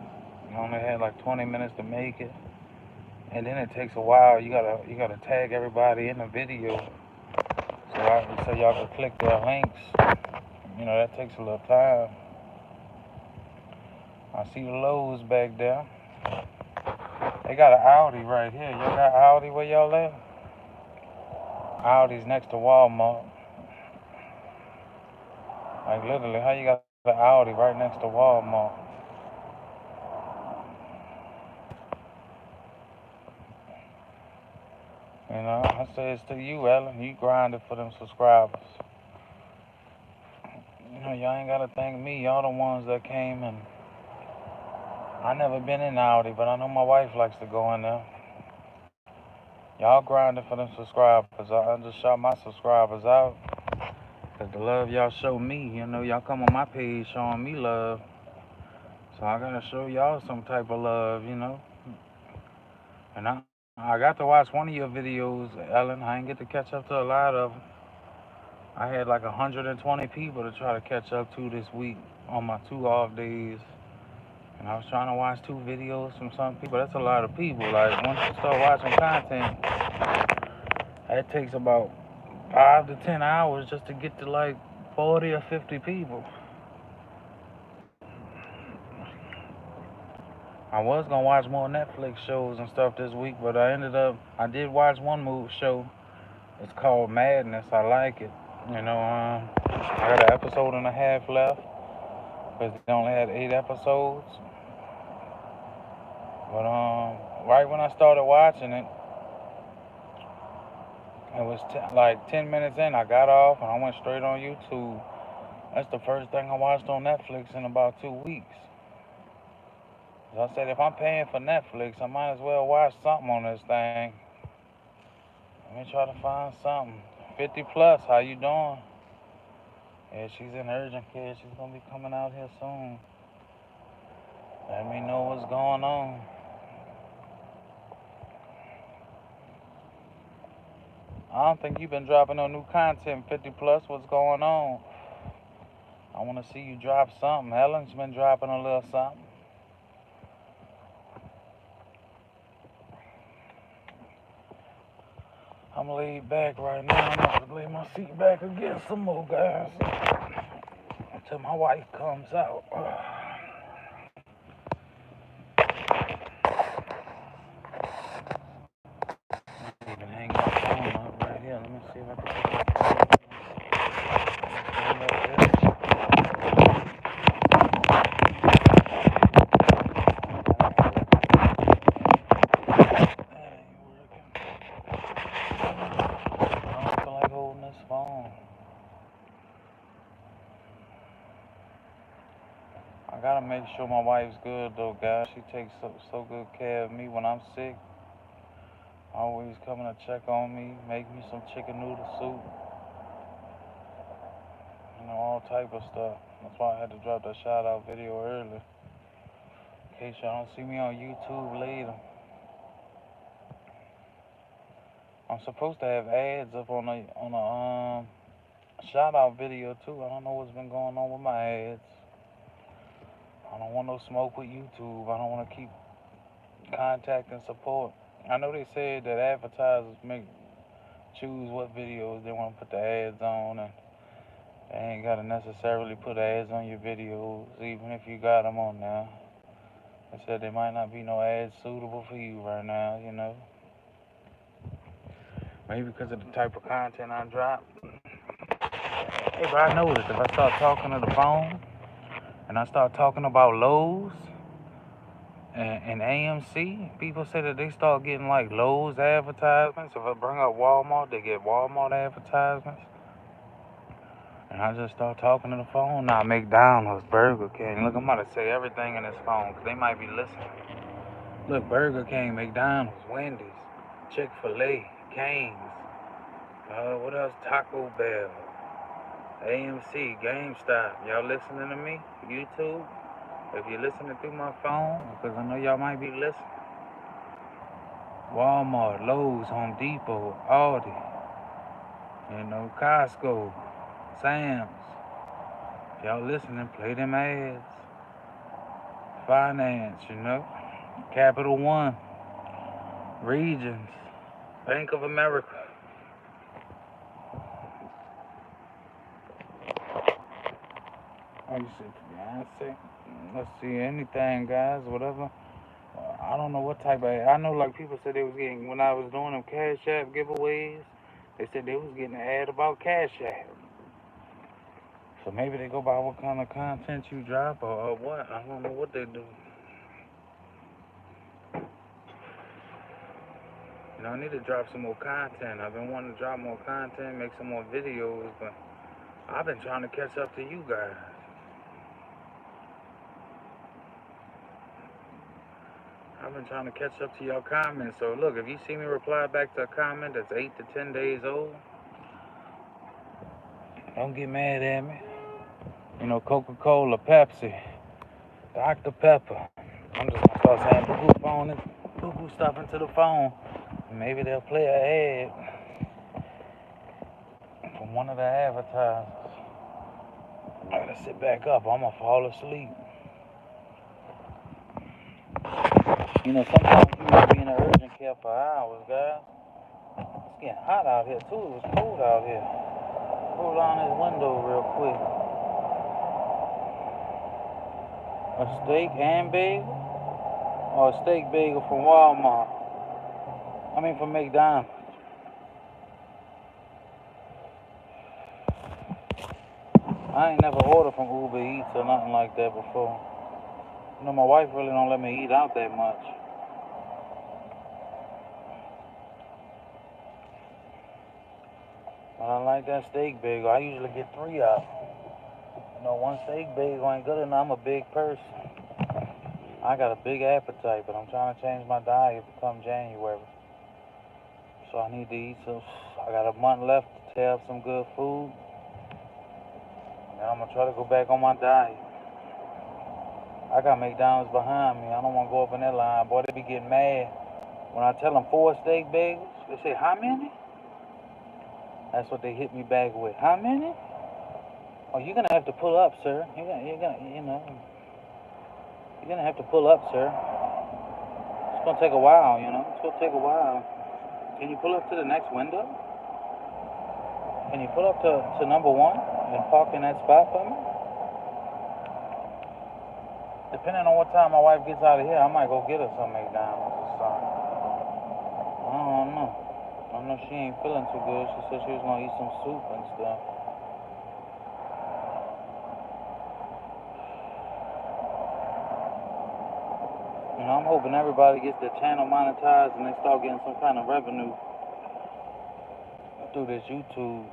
I only had like 20 minutes to make it. And then it takes a while. You gotta tag everybody in the video so y'all can click their links. That takes a little time. I see the Lowe's back there. They got an Audi right here. Y'all got Audi where y'all at? Audi's next to Walmart. Like literally, how you got an Audi right next to Walmart? I say it's to you, Ellen. You grinded for them subscribers. Y'all ain't gotta thank me. Y'all the ones that came and I never been in Audi, but I know my wife likes to go in there. Y'all grinding for them subscribers. I just shout my subscribers out. Cause the love y'all show me, y'all come on my page showing me love. So I gotta show y'all some type of love, And I got to watch one of your videos, Ellen. I ain't get to catch up to a lot of them. I had like 120 people to try to catch up to this week on my 2 off days. And I was trying to watch 2 videos from some people. That's a lot of people. Like, once you start watching content, it takes about 5 to 10 hours just to get to like 40 or 50 people. I was gonna watch more Netflix shows and stuff this week, but I did watch one show. It's called Madness. I like it. I got an episode and a half left because they only had 8 episodes. But right when I started watching it, it was like 10 minutes in. I got off and I went straight on YouTube. That's the first thing I watched on Netflix in about 2 weeks. So I said, if I'm paying for Netflix, I might as well watch something on this thing. Let me try to find something. 50 plus, how you doing? Yeah, she's in urgent care. She's gonna be coming out here soon. Let me know what's going on. I don't think you've been dropping no new content. 50 plus, what's going on? I want to see you drop something. Helen's been dropping a little something. I'm laid back right now. I'm about to lay my seat back against some more, guys, until my wife comes out. I can hang my phone up right here. Let me see if I can I gotta make sure my wife's good though, guys. She takes so good care of me when I'm sick. Always coming to check on me, make me some chicken noodle soup, all type of stuff. That's why I had to drop that shout out video early. In case y'all don't see me on YouTube later. I'm supposed to have ads up on a shout out video too. I don't know what's been going on with my ads. I don't want no smoke with YouTube. I don't want to keep contacting support. I know they said that advertisers choose what videos they want to put the ads on, and they ain't got to necessarily put ads on your videos, even if you got them on there. They said there might not be no ads suitable for you right now, Maybe because of the type of content I drop. Hey, but I noticed if I start talking to the phone and I start talking about Lowe's and AMC, people say that they start getting like Lowe's advertisements. If I bring up Walmart, they get Walmart advertisements. And I just start talking to the phone. Now McDonald's, Burger King. Look, I'm about to say everything in this phone because they might be listening. Look, Burger King, McDonald's, Wendy's, Chick-fil-A, Cane's. What else? Taco Bell. AMC, GameStop. Y'all listening to me? YouTube? If you're listening through my phone, because I know y'all might be listening. Walmart, Lowe's, Home Depot, Aldi, Costco, Sam's. If y'all listening, play them ads. Finance, Capital One, Regions, Bank of America. Let's see, anything, guys, whatever. I don't know what type of. I know, like, people said they was getting, when I was doing them Cash App giveaways, they said they was getting an ad about Cash App. So maybe they go by what kind of content you drop or what. I don't know what they do. I need to drop some more content. I've been wanting to drop more content, make some more videos, but I've been trying to catch up to you guys. I've been trying to catch up to your comments. So look, if you see me reply back to a comment that's 8 to 10 days old, don't get mad at me. Coca-Cola, Pepsi, Dr. Pepper. I'm just gonna start saying boo-boo stuff into the phone. Maybe they'll play an ad from one of the advertisers. I gotta sit back up. I'm gonna fall asleep. Sometimes you might be in an urgent care for hours, guys. It's getting hot out here, too. It was cold out here. Roll down this window real quick. A steak and bagel? Or a steak bagel from Walmart? From McDonald's. I ain't never ordered from Uber Eats or nothing like that before. My wife really don't let me eat out that much. But I like that steak bagel. I usually get 3 out. One steak bagel ain't good enough. I'm a big person. I got a big appetite, but I'm trying to change my diet come January. So I need to eat some. I got a month left to have some good food. And I'm going to try to go back on my diet. I got McDonald's behind me. I don't want to go up in that line. Boy, they be getting mad. When I tell them 4 steak bagels, they say, how many? That's what they hit me back with. How many? Oh, you're going to have to pull up, sir. You're going to have to pull up, sir. It's going to take a while, It's going to take a while. Can you pull up to the next window? Can you pull up to number 1 and park in that spot for me? Depending on what time my wife gets out of here, I might go get her some McDonald's or something. I don't know. I know she ain't feeling too good. She said she was going to eat some soup and stuff. I'm hoping everybody gets their channel monetized and they start getting some kind of revenue through this YouTube.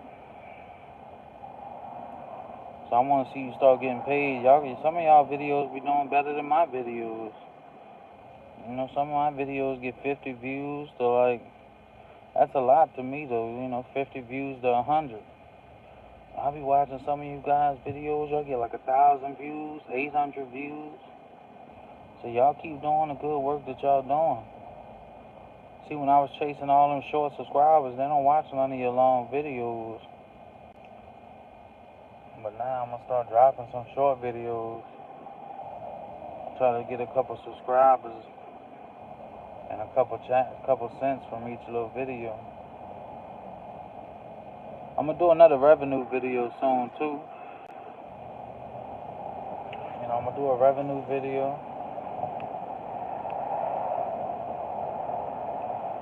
So I want to see you start getting paid. Some of y'all videos be doing better than my videos. Some of my videos get 50 views to that's a lot to me though. 50 views to 100. I'll be watching some of you guys' videos. Y'all get 1,000 views, 800 views. So y'all keep doing the good work that y'all doing. See, when I was chasing all them short subscribers, they don't watch none of your long videos. But now I'm going to start dropping some short videos. Try to get a couple subscribers and a couple cents from each little video. I'm going to do another revenue video soon, too. I'm going to do a revenue video.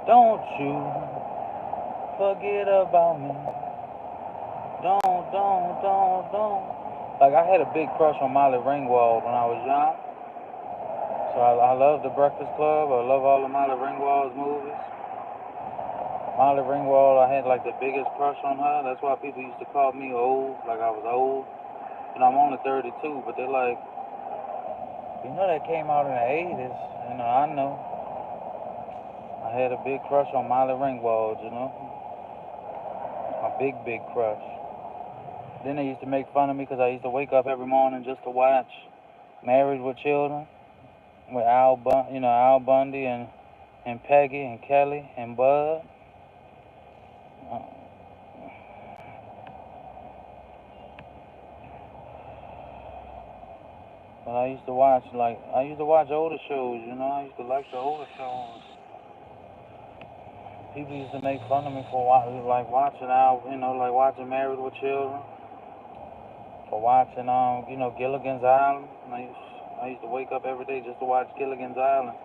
Don't you forget about me. Don't. I had a big crush on Molly Ringwald when I was young. So I love The Breakfast Club. I love all of Molly Ringwald's movies. Molly Ringwald, I had the biggest crush on her. That's why people used to call me old, like I was old. And I'm only 32, but they're like, that came out in the 80s. I know. I had a big crush on Molly Ringwald, A big crush. Then they used to make fun of me because I used to wake up every morning just to watch Married with Children with Al Bundy and Peggy and Kelly and Bud. Uh, but I used to watch older shows. I used to like the older shows. People used to make fun of me for like watching like watching Married with Children, for watching Gilligan's Island. And I used to wake up every day just to watch Gilligan's Island.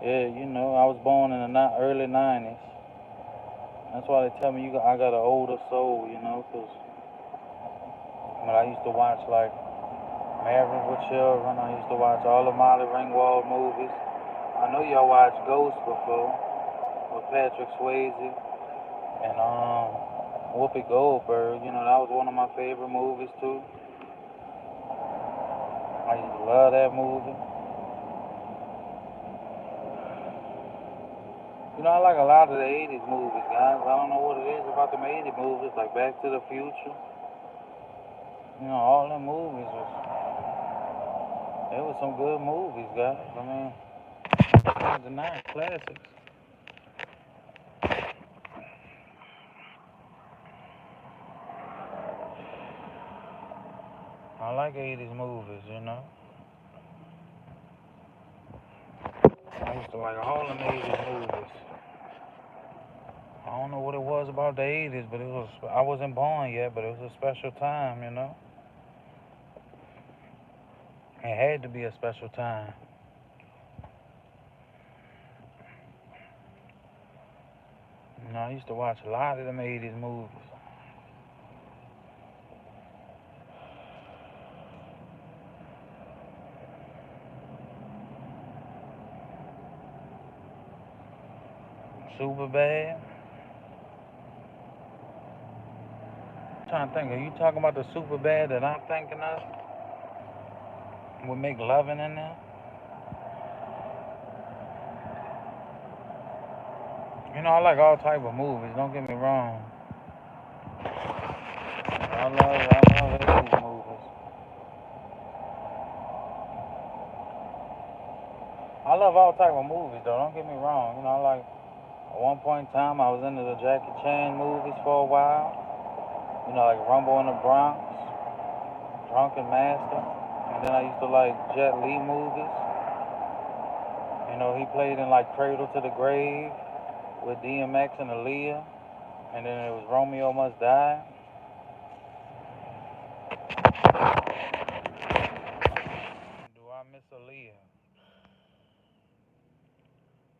Yeah, I was born in the early '90s. That's why they tell me I got an older soul, because when I used to watch like Married with Children, I used to watch all the Molly Ringwald movies. I know y'all watched Ghost before with Patrick Swayze and Whoopi Goldberg. That was one of my favorite movies too. I used to love that movie. I like a lot of the '80s movies, guys. I don't know what it is about them '80s movies, like Back to the Future. All them movies they were some good movies, guys. I mean, can't deny classics. I like '80s movies. I used to like all them '80s movies. I don't know what it was about the '80s, but I wasn't born yet, but it was a special time. It had to be a special time. I used to watch a lot of them '80s movies. Super bad. I'm trying to think, are you talking about the super bad that I'm thinking of? With McLovin in there? I like all type of movies, don't get me wrong. I love 80s movies. I love all type of movies though, don't get me wrong. I like, at one point in time I was into the Jackie Chan movies for a while. Like Rumble in the Bronx, Drunken Master. And then I used to like Jet Li movies. He played in like Cradle to the Grave with DMX and Aaliyah. And then it was Romeo Must Die. Do I miss Aaliyah?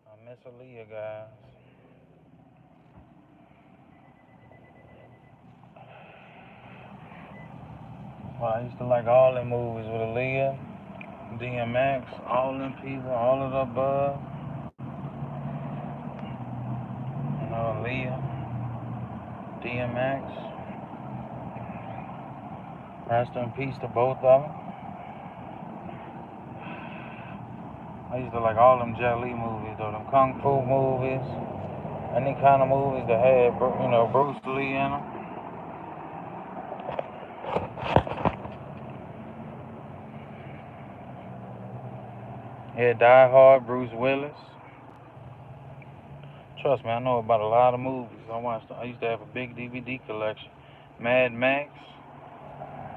I miss Aaliyah, guys. Well, I used to like all them movies with Aaliyah, DMX, all them people, all of the above. Aaliyah, DMX. Rest in peace to both of them. I used to like all them Jet Li movies, though, them Kung Fu movies, any kind of movies that had, Bruce Lee in them. Yeah, Die Hard, Bruce Willis. Trust me, I know about a lot of movies. I used to have a big DVD collection. Mad Max.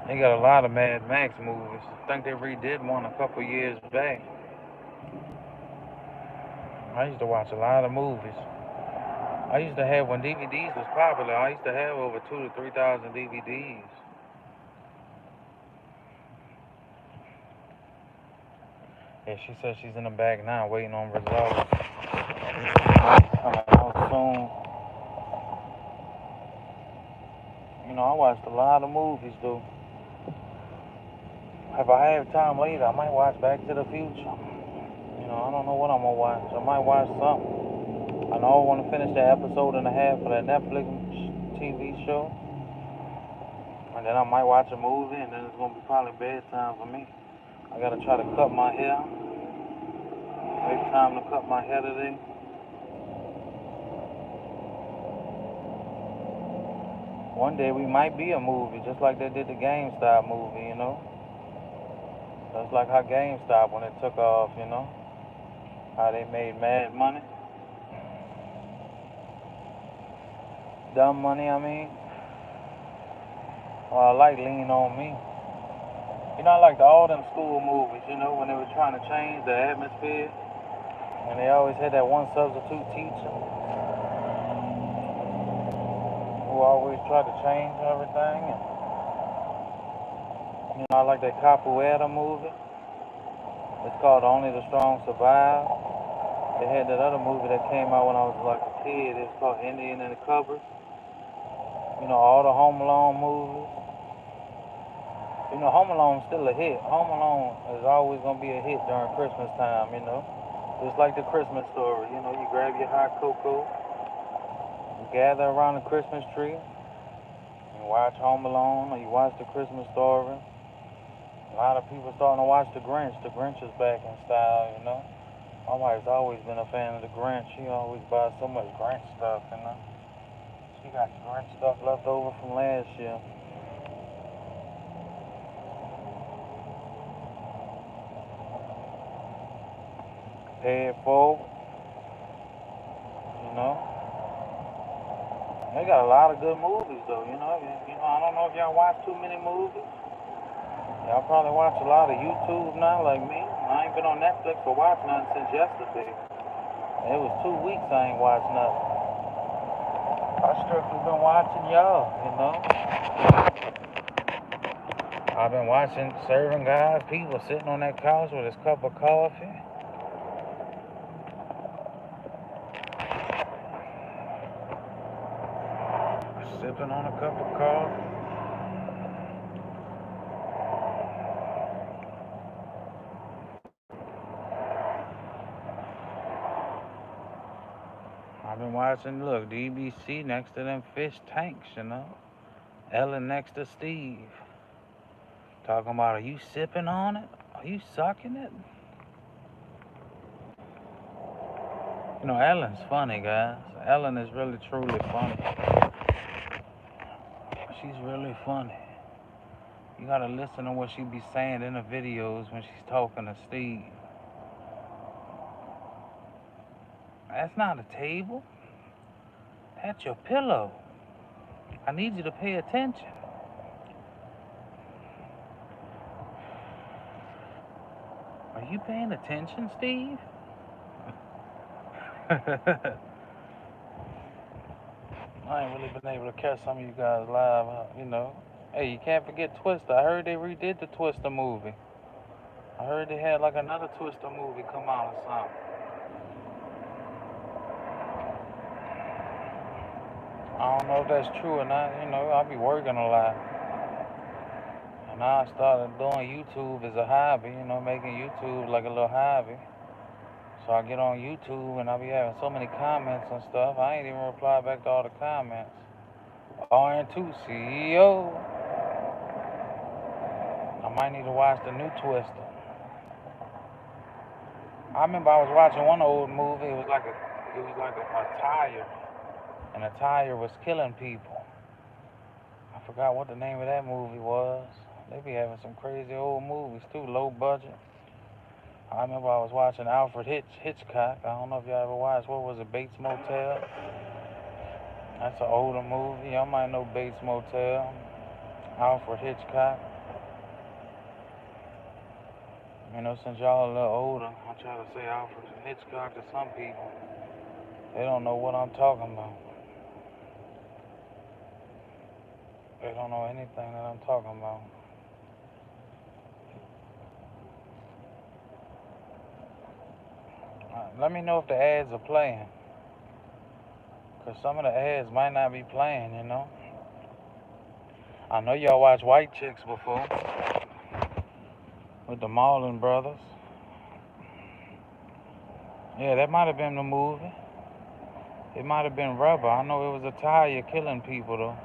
They got a lot of Mad Max movies. I think they redid one a couple years back. I used to watch a lot of movies. I used to have, when DVDs was popular, I used to have over 2,000 to 3,000 DVDs. Yeah, she said she's in the back now waiting on results. Coming out soon. I watched a lot of movies, dude. If I have time later, I might watch Back to the Future. I don't know what I'm gonna watch. I might watch something. I know I want to finish that episode and a half of that Netflix TV show. And then I might watch a movie, and then it's gonna be probably bedtime for me. I gotta try to cut my hair. Make time to cut my hair today. One day we might be a movie, just like they did the GameStop movie, you know? That's like how GameStop, when it took off, you know? How they made mad money. Dumb money, I mean. Well, I like Lean on Me. You know, I like all them school movies, you know, when they were trying to change the atmosphere. And they always had that one substitute teacher who always tried to change everything. And, you know, I like that Capoeira movie. It's called Only the Strong Survive. They had that other movie that came out when I was like a kid. It's called Indian in the Cupboard. You know, all the Home Alone movies. You know, Home Alone's still a hit. Home Alone is always going to be a hit during Christmas time, you know. Just like the Christmas Story. You know, you grab your hot cocoa, you gather around the Christmas tree, you watch Home Alone, or you watch the Christmas Story. A lot of people starting to watch The Grinch. The Grinch is back in style, you know. My wife's always been a fan of The Grinch. She always buys so much Grinch stuff, you know. She got Grinch stuff left over from last year. Pay it forward, you know. They got a lot of good movies, though, you know. I don't know if y'all watch too many movies. Y'all probably watch a lot of YouTube now, like me. I ain't been on Netflix or watch nothing since yesterday. It was 2 weeks I ain't watched nothing. I strictly been watching y'all, you know. I've been watching Serving Guys, people sitting on that couch with his cup of coffee. Sipping on a cup of coffee. I've been watching, look, DBC next to them fish tanks, you know. Ellen next to Steve. Talking about, are you sipping on it? Are you sucking it? You know, Ellen's funny, guys. Ellen is really, truly funny. She's really funny. You gotta listen to what she be saying in the videos when she's talking to Steve. That's not a table. That's your pillow. I need you to pay attention. Are you paying attention, Steve? I ain't really been able to catch some of you guys live, you know. Hey, you can't forget Twister. I heard they redid the Twister movie. I heard they had like another Twister movie come out or something. I don't know if that's true or not. You know, I be working a lot. And now I started doing YouTube as a hobby, you know, making YouTube like a little hobby. So I get on YouTube and I be having so many comments and stuff. I ain't even reply back to all the comments. RN2 CEO. I might need to watch the new Twister. I remember I was watching one old movie. It was like a tire, and a tire was killing people. I forgot what the name of that movie was. They be having some crazy old movies too, low budget. I remember I was watching Alfred Hitchcock. I don't know if y'all ever watched. What was it, Bates Motel? That's an older movie. Y'all might know Bates Motel. Alfred Hitchcock. You know, since y'all a little older, I try to say Alfred Hitchcock to some people. They don't know what I'm talking about. They don't know anything that I'm talking about. Let me know if the ads are playing. Because some of the ads might not be playing, you know. I know y'all watched White Chicks before. With the Marlon brothers. Yeah, that might have been the movie. It might have been Rubber. I know it was a tire killing people, though.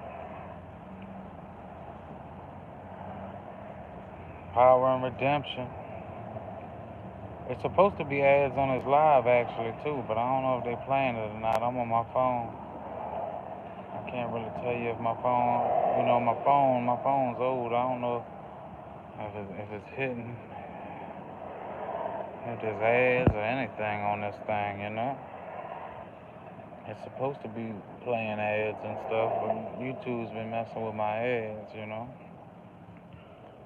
Power and Redemption. It's supposed to be ads on his live, actually, too. But I don't know if they're playing it or not. I'm on my phone. I can't really tell you if my phone, my phone's old. I don't know if it's hitting, if there's ads or anything on this thing, It's supposed to be playing ads and stuff, but YouTube's been messing with my ads.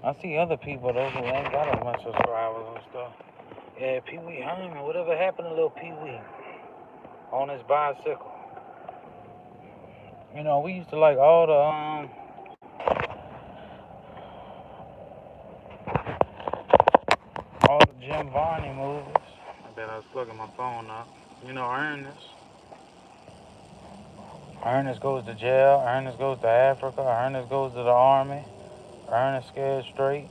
I see other people though who ain't got as much subscribers and stuff. Yeah, Pee Wee Herman, whatever happened to little Pee Wee on his bicycle? We used to like all the Jim Varney movies. I bet I was plugging my phone up. Ernest. Ernest goes to jail. Ernest goes to Africa. Ernest goes to the army. Ernest Scared Straight.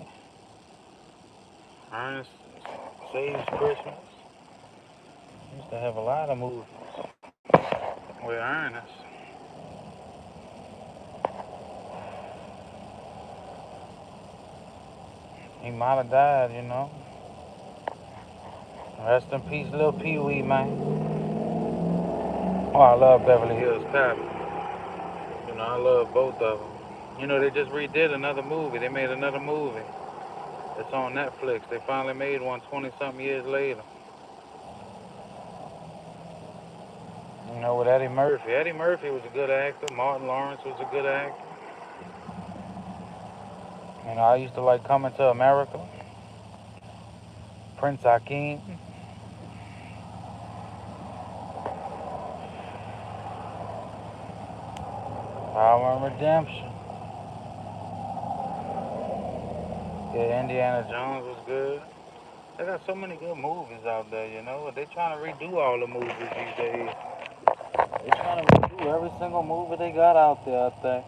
Ernest Saves Christmas. Used to have a lot of movies with Ernest. He might have died. Rest in peace, little Pee Wee, man. Oh, I love Beverly Hills Cop. I love both of them. They just redid another movie. They made another movie. It's on Netflix. They finally made one 20-something years later. With Eddie Murphy. Eddie Murphy was a good actor. Martin Lawrence was a good actor. I used to like Coming to America. Prince Hakeem. Power and Redemption. Yeah, Indiana Jones was good. They got so many good movies out there, They're trying to redo all the movies these days. They're trying to redo every single movie they got out there, I think.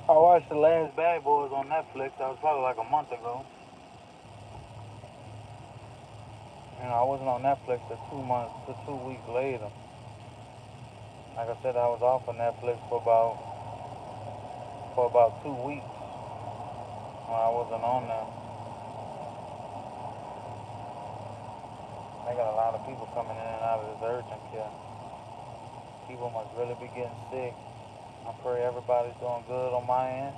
I watched The Last Bad Boys on Netflix. That was probably like a month ago. I wasn't on Netflix for 2 weeks later. Like I said, I was off of Netflix for about 2 weeks when I wasn't on there. They got a lot of people coming in and out of this urgent care. People must really be getting sick. I pray everybody's doing good on my end.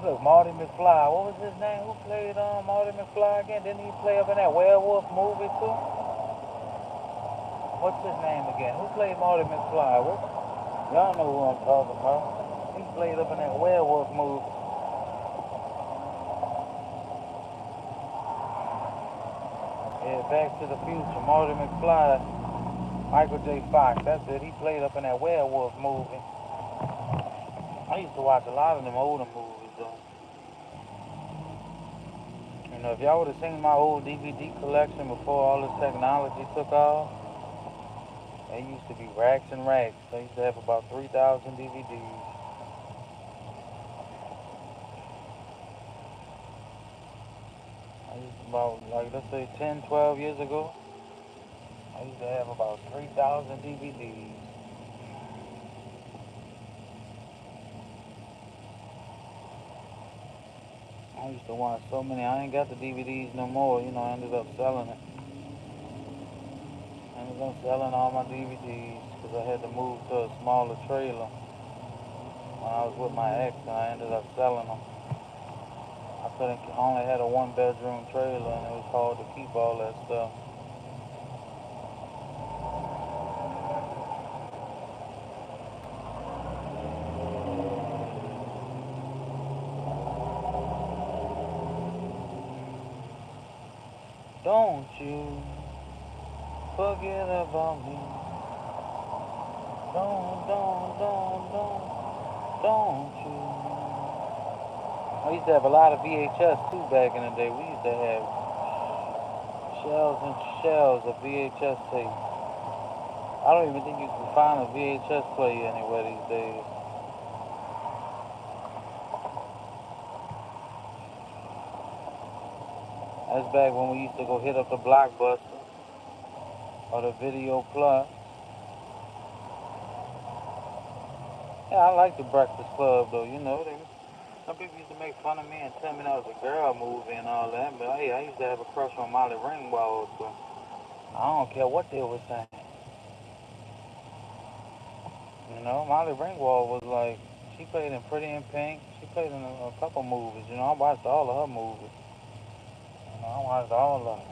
Look, Marty McFly. What was his name? Who played Marty McFly again? Didn't he play up in that werewolf movie too? What's his name again? Who played Marty McFly? Y'all know who I'm talking about. He played up in that werewolf movie. Yeah, Back to the Future. Marty McFly. Michael J. Fox. That's it. He played up in that werewolf movie. I used to watch a lot of them older movies though. If y'all would have seen my old DVD collection before all this technology took off, they used to be racks and racks. I used to have about 3,000 DVDs. I used to about, like, let's say 10, 12 years ago, I used to have about 3,000 DVDs. I used to watch so many. I ain't got the DVDs no more. I ended up selling it. I ended up selling all my DVDs because I had to move to a smaller trailer when I was with my ex, and I ended up selling them. I only had a one-bedroom trailer, and it was hard to keep all that stuff. Don't you forget about me. Don't you. I used to have a lot of VHS too back in the day. We used to have shells and shells of VHS tapes. I don't even think you can find a VHS player anywhere these days. That's back when we used to go hit up the Blockbuster or the Video Plus. Yeah, I like the Breakfast Club though, Some people used to make fun of me and tell me that was a girl movie and all that, but hey, I used to have a crush on Molly Ringwald, so I don't care what they were saying. You know, Molly Ringwald was like, she played in Pretty in Pink. She played in a couple movies. You know, I watched all of her movies. You know, I watched all of them.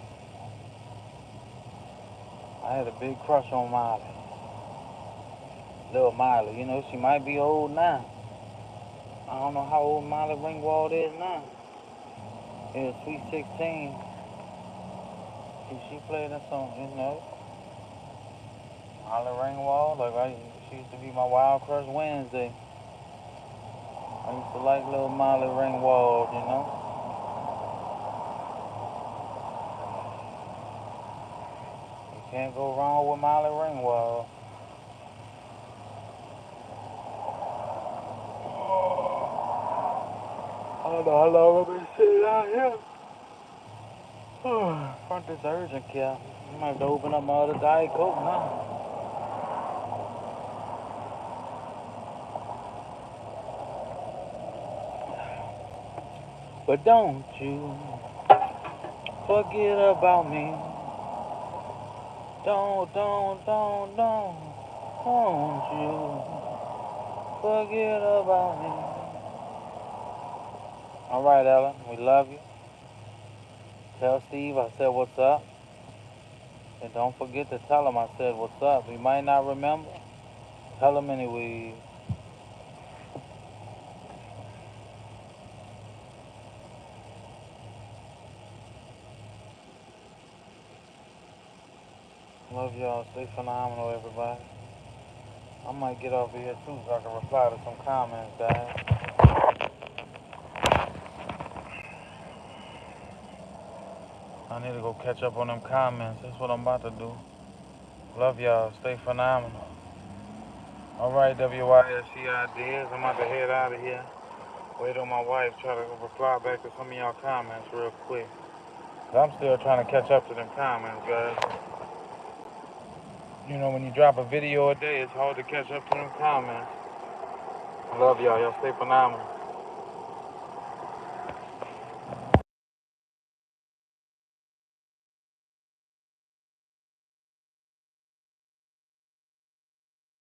I had a big crush on Molly. Little Molly. You know, she might be old now. I don't know how old Molly Ringwald is now. Yeah, Sweet 16. She played in some, you know, Molly Ringwald. She used to be my Wild Crush Wednesday. I used to like little Molly Ringwald, you know. You can't go wrong with Molly Ringwald. I don't know how long I've been sitting out here. Front this urgent care. I'm gonna have to open up my other Diet Coke now. But don't you forget about me. Don't you forget about me. All right, Ellen, we love you. Tell Steve I said what's up. And don't forget to tell him I said what's up. He might not remember. Tell him anyway. Love y'all. Stay phenomenal, everybody. I might get off of here too so I can reply to some comments, guys. I need to go catch up on them comments. That's what I'm about to do. Love y'all. Stay phenomenal. All right, WYSC ideas. I'm about to head out of here. Wait on my wife. Try to reply back to some of y'all comments real quick. I'm still trying to catch up to them comments, guys. You know, when you drop a video a day, it's hard to catch up to them comments. Love y'all. Y'all stay phenomenal.